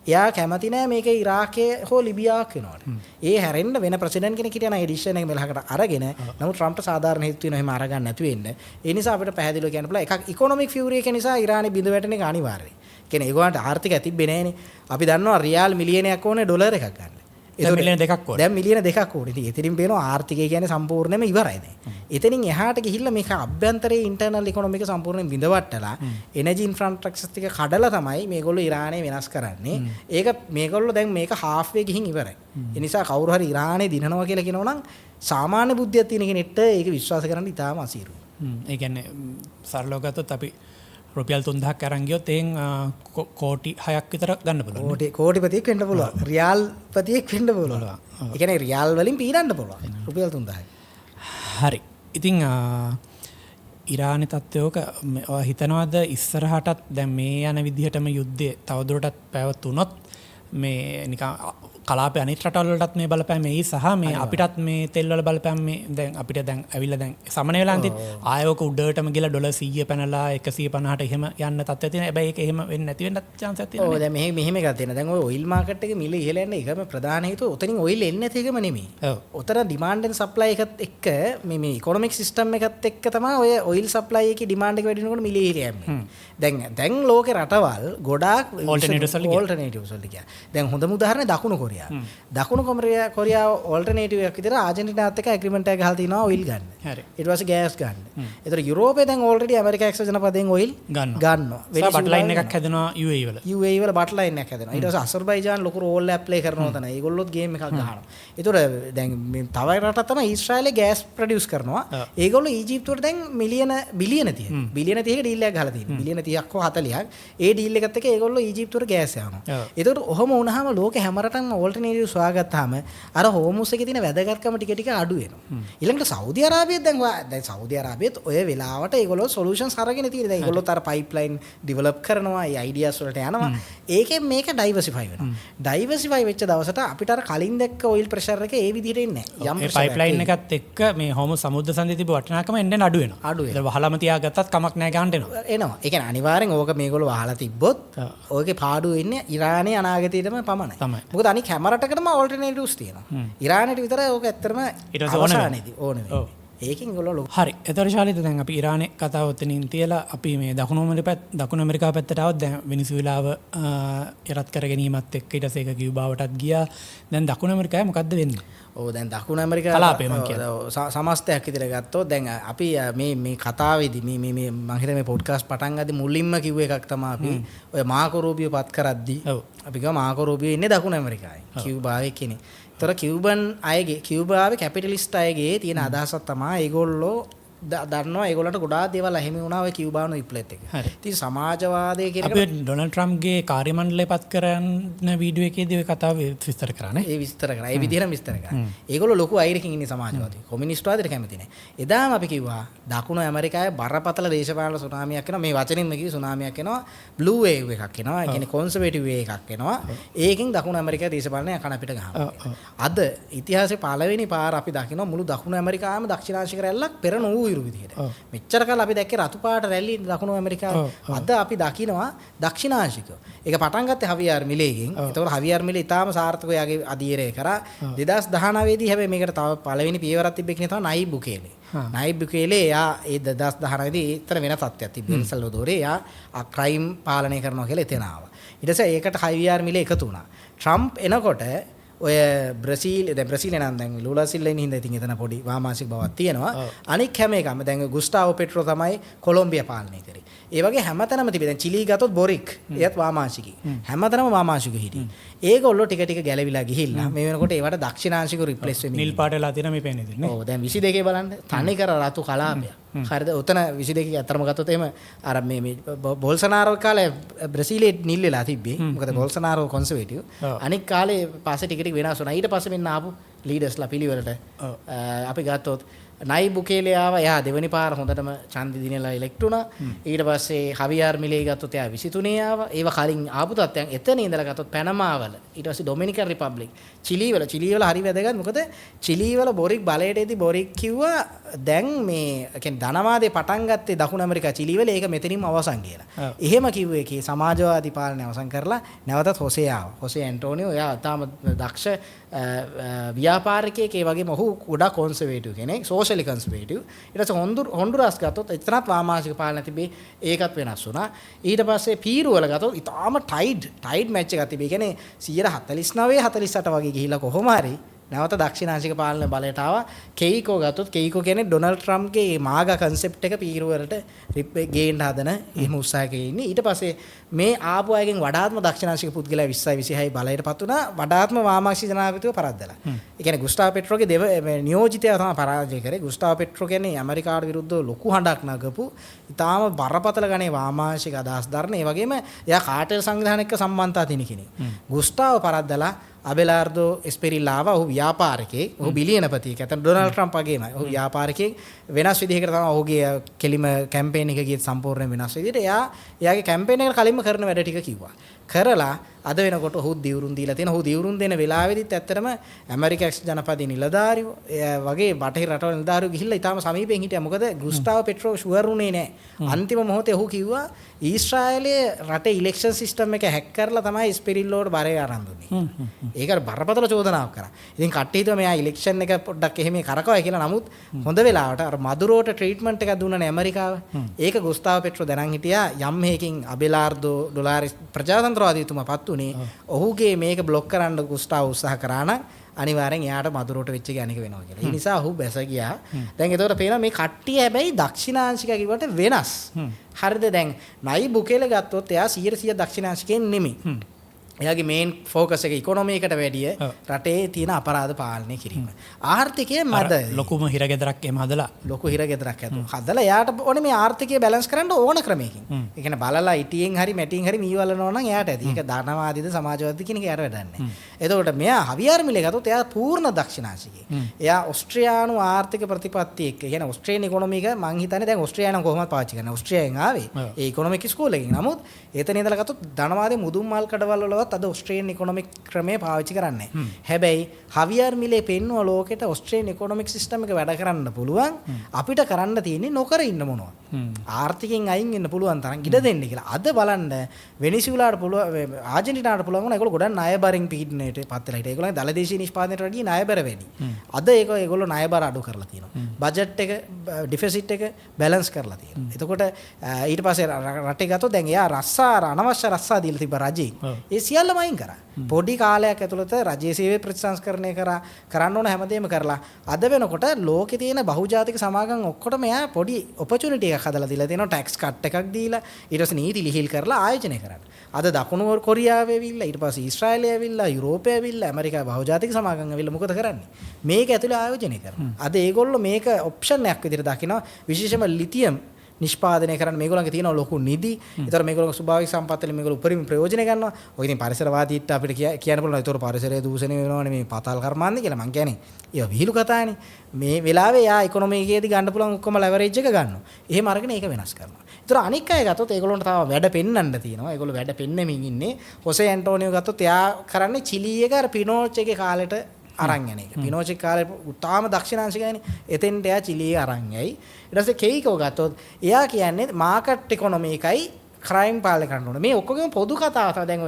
එයා කැමති නෑ මේක ඉරාකයේ හෝ ලිබියාවක් වෙනවට. ඒ හැරෙන්න වෙන ප්‍රෙසිඩන්ට් කෙනෙක් හිටියන ඒ ඩිසිෂන් එක මෙලහකට අරගෙන නමුත් ට්‍රම්ප්ට සාධාරණ හේතු වෙනවා එහෙම අරගන්න නැතු වෙන්න. ඒ නිසා අපිට පැහැදිලිව කියන්න පුළුවන් එකක් ඉකොනොමික් ෆියුරි එක නිසා ඉරානේ බිඳ වැටෙන එක අනිවාර්යයි. කියන්නේ ඒගොල්ලන්ට ආර්ථිකය තිබ්බේ නෑනේ. අපි දන්නවා රියාල් මිලියනයක් ඕනේ ඩොලර් එකක් ගන්න. දැන් මිලියන දෙකක් ඕනේ. දැන් මිලියන දෙකක් ඕනේ. ඉතින් එතනින් පේනවා ආර්ථිකය කියන්නේ සම්පූර්ණයෙන්ම ඉවරයි දැන්. එතනින් එහාට ගිහිල්ලා මේක අභ්‍යන්තරයේ ඉන්ටර්නල් ඉකොනොමි එක සම්පූර්ණයෙන් විඳවට්ටලා එනර්ජි ඉන්ෆ්‍රාස්ට්‍රක්චර්ස් ටික කඩලා තමයි මේගොල්ලෝ ඉරානේ වෙනස් කරන්නේ. ඒක මේගොල්ලෝ දැන් මේක හාෆ් වේ ගිහින් ඉවරයි. ඒ නිසා කවුරු හරි ඉරානේ දිනනවා කියලා කියනවනම් සාමාන්‍ය බුද්ධියක් තියෙන කෙනෙක්ට ඒක විශ්වාස කරන්න ඉතාම අසීරුයි. ඒ කියන්නේ සරලව ගත්තොත් අපි රුපියල් 3000ක් අරන් ගියොත් එන් කෝටි 6ක් විතර ගන්න පුළුවන්. කෝටිපතියෙක් වෙන්න පුළුවන්. රියාල් පතියෙක් වෙන්න පුළුවන්. ඒ කියන්නේ රියාල් වලින් පීරන්න පුළුවන්. රුපියල් 3000යි. හරි. ඉතින් ඉරානයේ තත්ත්වයක හිතනවාද ඉස්සරහටත් දැන් මේ යන විදිහටම යුද්ධය තවදුරටත් පැවතුනොත් මේ නිකන් කලාපේ අනිත් රටවල් වලටත් මේ බලපෑම එයි සහ මේ අපිටත් මේ තෙල් වල බලපෑම මේ දැන් අපිට දැන් ඇවිල්ලා දැන් සමන වෙලා ඉතින් ආයෝක උඩටම ගිහලා ඩොලර් 100 පැනලා 150ට එහෙම යන්න තත්ත්වයක් තියෙනවා. හැබැයි ඒක එහෙම වෙන්නේ නැති වෙන්නත් chance එකක් තියෙනවා. ඔව් දැන් මෙහෙම එකක් තියෙනවා. දැන් ඔය ඔයිල් මාකට් එකේ මිල ඉහළ යන්නේ ඒකම ප්‍රධාන හේතුව උතනින් ඔයිල් එන්නේ නැති එකම නෙමෙයි. ඔව්. උතන ඩිමාන්ඩ් and සප්ලයි එකත් එක්ක මේ ඉකොනොමික් සිස්ටම් එකත් එක්ක තමයි ඔය ඔයිල් සප්ලයි එකේ ඩිමාන්ඩ් එක වැඩි වෙනකොට මිල ඉහළ යන්නේ. දැන් ලෝකේ රටවල් ගොඩාක් ඕල්ටර්නේටිව්ස් වලට කියන්නේ. දැන් හොඳම උදාහරණය දකුණු කොරියාව. දකුණු කොරියාව ඕල්ටර්නේටිව් එකක් විතර ආජන්ටිනාත් එක්ක ඇග්‍රීමන්ට් එකක් ගහලා තිනවා ඔයිල් ගන්න. හරි. ඊට පස්සේ ගෑස් ගන්න. ඒතර යුරෝපේ දැන් ඕල්රෙඩි ඇමරිකා එක්සත් ජනපදයෙන් ඔයිල් ගන්නවා. බට් ලයින් එකක් හැදෙනවා UAE වල. UAE වල බට් ලයින් එකක් හැදෙනවා. ඊට පස්සේ අසර්බයිජාන් ලොකු රෝල් එකක් ප්ලේ කරනවා තන. ඒගොල්ලොත් ගේම් එකක් ගහනවා. ඒතර දැන් මේ තව රටක් තමයි ඊශ්‍රායලේ ගෑස් ප්‍රොඩියුස් කරනවා. ඒගොල්ලෝ ඊජිප්තුවට දැන් බිලියන 30 ඩීල් එකක් ගහලා තියෙනවා. බිලියන 30ක් හෝ 40ක්. ඒ ඩීල් එකත් එක්ක ඒගොල්ලෝ ඊජිප්තුවට ගෑස් යවනවා. ඒතකොට ඔහොම ඔහොම වුණාම ලෝකේ හැමරටම ඕල්ටර්නේටිව් සොයාගත්තාම අර හෝමුස් එකේ තියෙන වැදගත්කම ටික ටික අඩු වෙනවා. ඊළඟට සෞදි අරාබියත් දැන් සෞදි අරාබියත් ඔය වෙලාවට ඒගොල්ලෝ සොලියුෂන්ස් අරගෙන තියෙන. දැන් ඒගොල්ලොත් අර පයිප්ලයින් ඩෙවලොප් කරනවා, ඒ අයිඩියාස් වලට යනවා. ඒකෙන් මේක ඩයිවර්සිෆයි වෙනවා. ඩයිවර්සිෆයි වෙච්ච දවසට අපිට අර කලින් දැක්ක ඔයිල් ප්‍රෙෂර් එක ඒ විදිහට එන්නේ නැහැ. යම් පයිප්ලයින් එකත් එක්ක මේ හෝමුස් සමුද්‍ර සංධියේ තිබු වටිනාකම එන්න අඩු වෙනවා. අඩු වෙනවා. ඒක වහලම තියාගත්තත් කමක් නැහැ ගන්නට එනවා. එනවා. ඒ කියන්නේ අනිවාර්යෙන් ඕක මේගොල්ලෝ වහලා තිබ්බොත් ඕකේ පාඩුව ඉන්නේ ඉරානයේ අනාගතයේම පමණයි. මොකද අනික හැම රටකටම ඕල්ටර්නේටිව්ස් තියෙනවා. ඉරානයට විතරයි ඕක ඇත්තටම අවසානයේදී ඕන වෙන්නේ. ඒකෙන් ඒගොල්ලෝ හරි. ඒතර ශාලිත දැන් අපි ඉරානයේ කතාව ඔතනින් තියලා අපි මේ දකුණු ඇමරිකාව පැත්තට ආවොත් දැන් වෙනිසුලාව යටත් කර ගැනීමත් එක්ක ඊට පස්සේ ඒක කියුබාවටත් ගියා. දැන් දකුණු ඇමරිකාවේ මොකද්ද වෙන්නේ? ඔව් දැන් දකුණු ඇමරිකාව කලාපේ මම කියන්නේ සමස්තයක් විදිහට ගත්තොත් දැන් අපි මේ කතාවේදී මේ මම හිතන්නේ මේ පොඩ්කාස්ට් පටන් ගද්දි මුලින්ම කිව්ව එකක් තමයි අපි ඔය මාකෝ රූබියෝ පත් කරද්දී අපි ගම මාකෝ රූබියෝ ඉන්නේ දකුණු ඇමරිකාවේ. කියුබාවේ කෙනෙක්. තොර කියුබන් අයගේ කියුබාවේ කැපිටලිස්ට් අයගේ තියෙන අදහසක් තමයි ඒගොල්ලෝ දන්නවා ඒගොල්ලන්ට ගොඩාක් දේවල් අහිමි වුණා ඔය කියුබානු විප්ලවයත් එක්ක. ඉතින් සමාජවාදයේ කියන අපි ඩොනල්ඩ් ට්‍රම්ප්ගේ කාර්ය මණ්ඩලය පත් කරන වීඩියෝ එකේදී ඔය කතාව විස්තර කරානේ. ඒ විස්තර කරා. ඒ විදිහටම විස්තර කරා. ඒගොල්ලෝ ලොකු අයිරකින් ඉන්නේ සමාජවාදී. කොමියුනිස්ට්වාදයට කැමති නැහැ. එදාම අපි කිව්වා දකුණු ඇමරිකාවේ බරපතල දේශපාලන සුනාමියක් එනවා. මේ වචනින්ම කිව්ව සුනාමියක් එනවා. බ්ලූ වේව් එකක් එනවා. ඒ කියන්නේ කොන්සර්වේටිව් වේ එකක් එනවා. ඒකෙන් දකුණු ඇමරිකාවේ දේශපාලනය කන අපිට ගහනවා. අද ඉතිහාසයේ පළවෙනි පාර අපි දකිනවා මුළු දකුණු ඇමරිකාවම දක්ෂිණාංශික රැල්ලක් පෙර නොවූ විදිහට. මෙච්චර කාල අපි දැක්කේ රතු පාට රැලි දකුණු ඇමරිකාවේ. අද අපි දකිනවා දක්ෂිණාංශිකව. ඒක පටන් ගත්තේ හවියර් මිලේගෙන්. ඒතකොට හවියර් මිලේ ඉතාලම සාර්ථකව යාගේ අධීරය කරා. 2019 දී හැබැයි මේකට තව පළවෙනි පියවරක් තිබ්බේ කෙනා තමයි නයිබ් බුකේලේ. නයිබ් බුකේලේ යා ඒ 2019 දී ඊතර වෙන තත්ත්වයක් තිබ්බේ. එල් සල්වදෝරේ යා ක්‍රයිම් පාලනය කරනවා කියලා එතන ආවා. ඊට පස්සේ ඒකට හවියර් මිලේ එකතු වුණා. ට්‍රම්ප් එනකොට ඔය බ්‍රසීල් නම් දැන් ලූලා සිල්ලා ඉන්න හින්දා ඉතින් එතන පොඩි වාමාංශික බවක් තියෙනවා. අනික් හැම එකම දැන් ගුස්ටාවෝ පෙට්‍රෝ තමයි කොලොම්බියා පාලනය කරේ. ඒ වගේ හැමතැනම තිබේ. දැන් චිලි ගත්තොත් බොරික් එයත් වාමාංශිකයි. හැමතැනම වාමාංශික හිටියේ. ඒගොල්ලෝ ටික ටික ගැලවිලා ගිහිල්ලා මේ වෙනකොට ඒවට දක්ෂිණාංශික රිප්ලේස් වෙමින් නිල් පාටලා තියෙන මේ පේන්නේ නේ. ඔව් දැන් 22 බලන්න තනි කර රතු කලාපය. හරිද? උතන 22 අතරම ගත්තොත් එහෙම අර මේ බොල්සනාරෝ කාලේ බ්‍රසීලයේ නිල් වෙලා තිබ්බේ. මොකද බොල්සනාරෝ කොන්සර්වේටිව්. අනික් කාලේ පස්සේ ටික ටික වෙනස් වුණා. ඊට පස්සේ මෙන්න ආපු ලීඩර්ස්ලා පිළිවෙලට අපි ගත්තොත් නයිබ් බුකේලේ ආවා. එයා දෙවෙනි පාර හොඳටම ඡන්දි දිනලා ඉලෙක්ට් වුණා. ඊට පස්සේ හවියර් මිලේ ගත්තොත් එයා 23 ආවා. ඒව කලින් ආපු තත්ත්වයන් එතන ඉඳලා ගත්තොත් පැනමාවල ඊට පස්සේ ඩොමිනිකන් රිපබ්ලික් චිලි වල හරි වැදගත්. මොකද චිලි වල බොරික් බලයටදී බොරික් කිව්වා දැන් මේ කියන්නේ ධනවාදේ පටන් ගත්තේ දකුණු ඇමරිකා චිලි වල ඒක මෙතනින්ම අවසන් කියලා. එහෙම කිව්වේ කී සමාජවාදී පාලනය අවසන් කරලා නැවතත් හොසේ ආවා. හොසේ ඇන්ටෝනියෝ එයා තාම දක්ෂ ව්‍යාපාරිකයෙක්. ඒ වගේම ඔහු ගොඩක් කොන්සර්වේටිව් කෙනෙක්. සෝෂලි කන්සර්වේටිව්. ඊට පස්සේ හොන්ඩුරාස් ගත්තොත් එතරම් වාමාංශික පාලනය තිබේ. ඒකත් වෙනස් වුණා. ඊට පස්සේ පීරු වල ගත්තොත් ඊටාම ටයිඩ් මැච් එකක් තිබේ. ඒ කියන්නේ 149 48 වගේ ගිහිල්ලා කොහොම හරි නැවත දක්ෂිණාංශික පාලන බලයට ආවා. කෙයිකෝ ගත්තොත් කෙයිකෝ කියන්නේ ඩොනල්ඩ් ට්‍රම්ප්ගේ මාගා කන්සෙප්ට් එක පීරු වලට ගේන්න හදන එහෙම උත්සාහයක ඉන්නේ. ඊට පස්සේ මේ ආපු අයගෙන් වඩාත්ම දක්ෂිණාංශික පුද්ගලයා 20 26 බලයටපත් වුණා. වඩාත්ම වාමාංශික ජනාධිපතිව පරද්දලා. ඒ කියන්නේ ගුස්ටාවෝ පෙට්‍රෝගේ නියෝජිතයා තමයි පරාජය කරේ. ගුස්ටාවෝ පෙට්‍රෝ කියන්නේ ඇමරිකාවට විරුද්ධව ලොකු හඬක් නගපු ඉතාලම බරපතල ගණේ වාමාංශික අදහස් දරන. ඒ වගේම එයා කාටර් සංවිධානය එක්ක සම්බන්ධතා තියෙන කෙනෙක්. ගුස්ටාවෝ පරද්දලා අබෙලාර්දෝ එස්පෙරිල්ලාව ඔහු ව්‍යාපාරිකයෙක්. ඔහු බිලියනපතියෙක්. ඇත්තට ඩොනල්ඩ් ට්‍රම්ප් වගේමයි. ඔහු ව්‍යාපාරිකයෙක්. වෙනස් විදිහකට තමයි ඔහුගේ කෙලිම කැම්පේන් එක ගියේ සම්පූර්ණයෙන් වෙනස් විදිහට. එයාගේ කැම්පේන් එකට කලින්ම කරන වැඩ ටික කිව්වා. කරලා අද වෙනකොට ඔහු දිවුරුම් දීලා තියෙන. ඔහු දිවුරුම් දෙන වෙලාවෙදිත් ඇත්තටම ඇමරිකා ජනපදයේ නිලධාරියෝ වගේ බටහිර රටවල නිලධාරියෝ ගිහිල්ලා ඊටාම සමීපයෙන් හිටියා. මොකද ගුස්ටාවෝ පෙට්‍රෝ ෂුවර් උනේ නැහැ. අන්තිම මොහොතේ ඔහු කිව්වා ඊශ්‍රායලයේ රටේ ඉලෙක්ෂන් සිස්ටම් එක හැක් කරලා තමයි ස්පෙරිල්ලෝට බරේ අරන් දුන්නේ. ඒකට බරපතල චෝදනාවක් කරා. ඉතින් කට්ටිය හිතුවා මෙයා ඉලෙක්ෂන් එක පොඩ්ඩක් එහෙම කරකවයි කියලා. නමුත් හොඳ වෙලාවට අර මදුරෝට ට්‍රීට්මන්ට් එකක් දුන්නනේ ඇමරිකාව. ඒක ගුස්තාවෝ පෙට්‍රෝ දැනන් හිටියා යම් හේකින් අබෙලාර්දෝ ඩොලාරිස් ප්‍රජාතන්ත්‍රවාදීතුමා පත් උනේ. ඔහුගේ මේක බ්ලොක් කරන්න ගුස්තාවෝ උත්සාහ කරා නම් අනිවාර්යෙන් එයාට මදුරෝට වෙච්ච එක අනික වෙනවා කියලා. ඒ නිසා ඔහු බැස ගියා. දැන් ඒතකොට පේනවා මේ කට්ටිය හැබැයි දක්ෂිණාංශික කිව්වට වෙනස්. හරිද? දැන් නයිබ් බුකේල ගත්තොත් එයා 100% දක්ෂිණාංශිකෙන් නෙමෙයි. එයාගේ මේන් ෆෝකස් එක ඉකොනොමි එකට වැඩිය රටේ තියෙන අපරාධ පාලනය කිරීම. ආර්ථිකය මැද ලොකුම හිරගෙදරක් එම හදලා ලොකු හිරගෙදරක් ඇතුව හදලා එයාට ඕනේ මේ ආර්ථිකය බැලන්ස් කරන්න ඕන ක්‍රමයකින්. ඒ කියන්නේ බලලා ඉටියෙන් හරි මැටියෙන් හරි මීවලනවා නම් එයාට ඇති. ඒක ධනවාදීද සමාජවාදීද කියන එක එයාට වැඩක් නැහැ. එතකොට මෙයා හවියාර් මිලේ ගත්තොත් එයා පූර්ණ දක්ෂිනාශිකේ. එයා ඕස්ට්‍රියානු ආර්ථික ප්‍රතිපත්ති එක්ක කියන්නේ ඕස්ට්‍රේලියානු ඉකොනොමි එක මං හිතන්නේ දැන් ඕස්ට්‍රේලියානු කොහොමද පාවිච්චි කරන්නේ. ඕස්ට්‍රේලියාවෙන් ආවේ ඒ ඉකොනොමික් ස්කූල් එකකින්. නමුත් එතන ඉඳලා ගත්තොත් ධනවාදී මුදුන් මල් කඩවල වලවත් අද ඕස්ට්‍රේලියානු ඉකොනොමික් ක්‍රමය පාවිච්චි කරන්නේ. හැබැයි හවියාර් මිලේ පෙන්නුව ලෝකෙට ඕස්ට්‍රේලියානු ඉකොනොමික් සිස්ටම් එක වැඩ කරන්න පුළුවන්. අපිට කරන්න තියෙන්නේ නොකර ඉන්න මොනවා. ආර්ථිකයෙන් අයින් වෙන්න පුළුවන් තරම් ඉඩ දෙන්න කියලා. අද බලන්න වෙනිසුලාට පුළුවන් ආජන්ටිනාට පුළුවන් වුණා ඒගොල්ලෝ ගොඩක් ණයබරින් පීඩනයට පත් වෙලා හිටියා. ඒගොල්ලන්ගේ දලදේශීය නිෂ්පාදනයට වැඩිය ණයබර වැඩි. අද ඒගොල්ලෝ ණයබර අඩු කරලා තියෙනවා. බජට් එක ඩිෆිසිට් එක බැලන්ස් කරලා තියෙනවා. එතකොට ඊට පස්සේ රටේ ගත්තොත් දැන් එයා රස්සා අනවශ්‍ය රස්සා දීලා තිබ්බ රජෙන්. ඒ සියල්ලම අයින් කරා. පොඩි කාලයක් ඇතුළත රජයේ සේවය ප්‍රතිසංස්කරණය කරන්න ඕන හැමදේම කරලා අද වෙනකොට ලෝකේ තියෙන බහුජාතික සමාගම් ඔක්කොටම එයා පොඩි ඔපචුනිටි එකක් හදලා දීලා තියෙනවා. ටැක්ස් කට් එකක් දීලා ඊට පස්සේ නීති ලිහිල් කරලා ආයෝජනය කරන්න. අද දකුණු කොරියාවේ ඇවිල්ලා ඊට පස්සේ ඊශ්‍රායලයේ ඇවිල්ලා යුරෝපයේ ඇවිල්ලා ඇමරිකාවේ බහුජාතික සමාගම් ඇවිල්ලා මොකද කරන්නේ? මේක ඇතුලේ ආයෝජනය කරනවා. අද ඒගොල්ලෝ මේක ඔප්ෂන් එකක් විදිහට දකිනවා. විශේෂයෙන්ම ලිතියම් නිෂ්පාදනය කරන්න මේගොල්ලන්ගේ තියෙන ලොකු නිදි. ඒතර මේගොල්ලෝ ස්වභාවික සම්පත් වලින් මේගොල්ලෝ උපරිම ප්‍රයෝජන ගන්නවා. ඔය ඉතින් පරිසරවාදීට අපිට කියන්න පුළුවන්. ඒතර පරිසරය දූෂණය වෙනවනේ මේ පාතාල කර්මාන්තය කියලා මං කියන්නේ. ඒවා විහිළු කතානේ. මේ වෙලාවේ යා ඉකොනොමි එකේදී ගන්න පුළුවන් ඔක්කොම ලෙවරේජ් එක ගන්නවා. එහෙම අරගෙන ඒක වෙනස් කරනවා. ඒතර අනික් අය ගත්තොත් ඒගොල්ලන්ට තව වැඩ පෙන්වන්න තියෙනවා. ඒගොල්ලෝ වැඩ පෙන්නෙමින් ඉන්නේ. හොසේ ඇන්ටෝනියෝ ගත්තොත් එයා කරන්නේ චිලි එක අර පිනෝච් එකේ කාලෙට අරන් යන එක. පිනෝච් කාලේ උතාම දක්ෂිණාංශිකයිනේ. එතෙන්ට එයා චිලියේ අරන් යයි. ඊට පස්සේ කෙයිකෝ ගත්තොත් එයා කියන්නේ මාකට් ඉකොනොමි එකයි ක්‍රයිම් පාලනය කරන්න ඕනේ. මේ ඔක්කොගේම පොදු කතාව තමයි. දැන්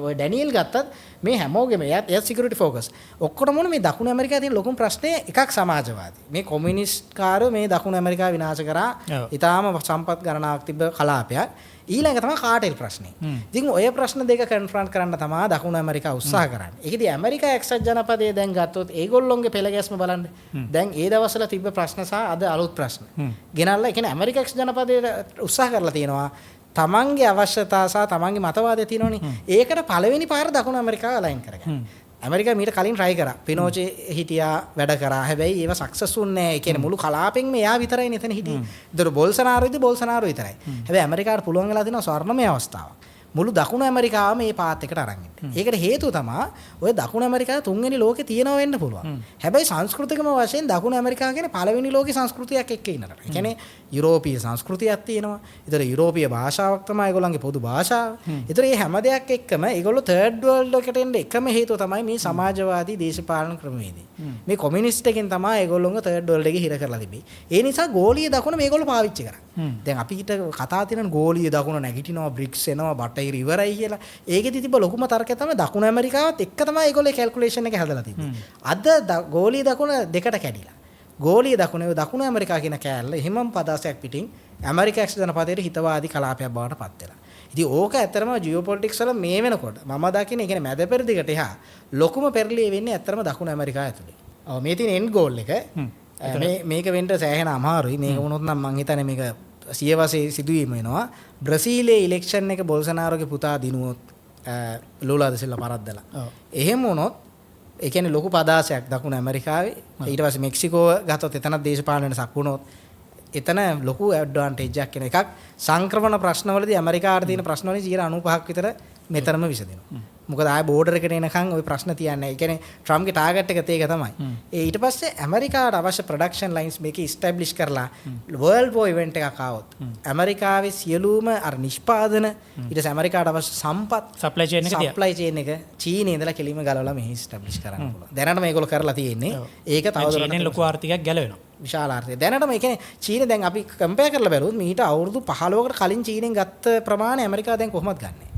ඔය ඩැනියෙල් ගත්තත් මේ හැමෝගෙම එයා සිකියුරිටි ෆෝකස්. ඔක්කොටම මේ දකුණු ඇමරිකාවේ තියෙන ලොකුම ප්‍රශ්නේ එකක් සමාජවාදී. මේ කොමියුනිස්ට් කාරයෝ මේ දකුණු ඇමරිකාව විනාශ කරා. ඊටාම සම්පත් ගණනාවක් තිබ්බ කලාපයක්. ඊළඟ තමයි කාටෙල් ප්‍රශ්නේ. ඉතින් ඔය ප්‍රශ්න දෙක කන්ෆ්‍රන්ට් කරන්න තමයි දකුණු ඇමරිකාව උත්සාහ කරන්නේ. ඒකදී ඇමරිකා එක්සත් ජනපදයේ දැන් ගත්තොත් ඒගොල්ලොන්ගේ පෙළගැස්ම බලන්න. දැන් ඒ දවස්වල තිබ්බ ප්‍රශ්න සහ අද අලුත් ප්‍රශ්න. ගෙනල්ලා ඒ කියන්නේ ඇමරිකා එක්සත් ජනපදයේ උත්සාහ කරලා තියෙනවා. තමන්ගේ අවශ්‍යතා සහ තමන්ගේ මතවාදය තියෙනවනේ. ඒකට පළවෙනි පාර දකුණු ඇමරිකාව අලයින් කරගන්න. ඇමරිකාව මීට කලින් try කරා. පිනෝචේ හිටියා වැඩ කරා. හැබැයි ඒව සක්සස්ෆුල් නෑ. ඒ කියන්නේ මුළු කලාපෙන් මෙයා විතරයි නෙතන හිටියේ. ඒතර බොල්සනාරෝ විතරයි. හැබැයි ඇමරිකාවට පුළුවන් වෙලා තියෙනවා ස්වර්ණමය අවස්ථාවක්. මුළු දකුණු ඇමරිකාව මේ පාත් එකට අරන් ඉන්න. ඒකට හේතුව තමයි ඔය දකුණු ඇමරිකාව තුන්වෙනි ලෝකේ තියෙනවා වෙන්න පුළුවන්. හැබැයි සංස්කෘතිකම වශයෙන් දකුණු ඇමරිකාව කියන්නේ පළවෙනි ලෝකේ සංස්කෘතියක් එක්ක ඉන්න රට. ඒ කියන්නේ යුරෝපීය සංස්කෘතියක් තියෙනවා. ඒතර යුරෝපීය භාෂාවක් තමයි ඒගොල්ලන්ගේ පොදු භාෂාව. ඒතර මේ හැම දෙයක් එක්කම ඒගොල්ලෝ තර්ඩ් වර්ල්ඩ් එකට එන්න එකම හේතුව තමයි මේ සමාජවාදී දේශපාලන ක්‍රමවේදය. මේ කොමියුනිස්ට් එකෙන් තමයි ඒගොල්ලෝන්ව තර්ඩ් වර්ල්ඩ් එකේ හිර කරලා තිබේ. ඒ නිසා ගෝලීය දකුණ මේගොල්ලෝ පාවිච්චි කරා. දැන් අපිට කතා තියෙන ගෝලීය දකුණ නැගිටිනවා බ්‍රික්ස් එනවා බටහිර ඉවරයි කියලා. ඒකෙදි තිබ්බ ලොකුම තර්කය තමයි දකුණු ඇමරිකාවත් එක්ක තමයි ඒගොල්ලෝ කැල්කියුලේෂන් එක හදලා තිබ්බේ. අද ගෝලීය දකුණ දෙකට කැඩිලා. ගෝලීය දකුණු ඇමරිකා කියන කෑල්ල එහෙමම පදාසයක් පිටින් ඇමරිකා එක්සත් ජනපදයේ හිතවාදී කලාපයක් බවට පත් වෙලා. ඉතින් ඕක ඇත්තරම ජියෝපොලිටික්ස් වල මේ වෙනකොට මම දකින්නේ ඒ කියන්නේ මැද පෙරදිගට එහා ලොකුම පෙරලිය වෙන්නේ ඇත්තරම දකුණු ඇමරිකාව ඇතුලේ. ඔව් මේ තියෙන එන්ඩ් ගෝල් එක මේක වෙන්න සෑහෙන අමාරුයි. මේක වුණොත් නම් මං හිතන්නේ මේක සියවසේ සිදුවීම වෙනවා. බ්‍රසීලයේ ඉලෙක්ෂන් එක බොල්සනාරෝගේ පුතා දිනුවොත් ලූලා ද සිල්වා පරද්දලා. එහෙම වුණොත් ඒ කියන්නේ ලොකු පදාසයක් දකුණු ඇමරිකාවේ. ඊට පස්සේ මෙක්සිකෝ ගත්තොත් එතනත් දේශපාලනයට සක්වුණොත් එතන ලොකු ඇඩ්වාන්ටේජ් එකක් වෙන එකක්. සංක්‍රමණ ප්‍රශ්නවලදී ඇමරිකාවට තියෙන ප්‍රශ්න වලින් 95% විතර මෙතරම විසඳෙනවා. මොකද ආය බෝඩර් එකට එනකන් ওই ප්‍රශ්න තියන්නේ. ඒ කියන්නේ ට්‍රම්ප්ගේ ටාගට් එක ඒක තමයි. ඊට පස්සේ ඇමරිකාවට අවශ්‍ය ප්‍රොඩක්ෂන් ලයින්ස් මේක ඉස්ටැබ්ලිෂ් කරලා වර්ල්ඩ් වෝ ඉවෙන්ට් එකක් ආවොත් ඇමරිකාවේ සියලුම අර නිෂ්පාදන ඊට පස්සේ ඇමරිකාවට අවශ්‍ය සම්පත් සප්ලයි චේන් එක චීනයේ ඉඳලා කෙලින්ම ගලවලා මෙහි ඉස්ටැබ්ලිෂ් කරන්න පුළුවන්. දැනට මේගොල්ලෝ කරලා තියෙන්නේ. ඒක තවදුරටත් චීනෙන් ලොකු ආර්ථිකයක් ගැලවෙනවා. විශාල ආර්ථිකයක්. දැනට මේ කියන්නේ චීන දැන් අපි කම්පෙයාර් කරලා බැලුවොත් මීට අවුරුදු 15කට කලින් චීනෙන් ගත්ත ප්‍රමාණය ඇමරිකාව දැන් කොහොමද ගන්නෙ?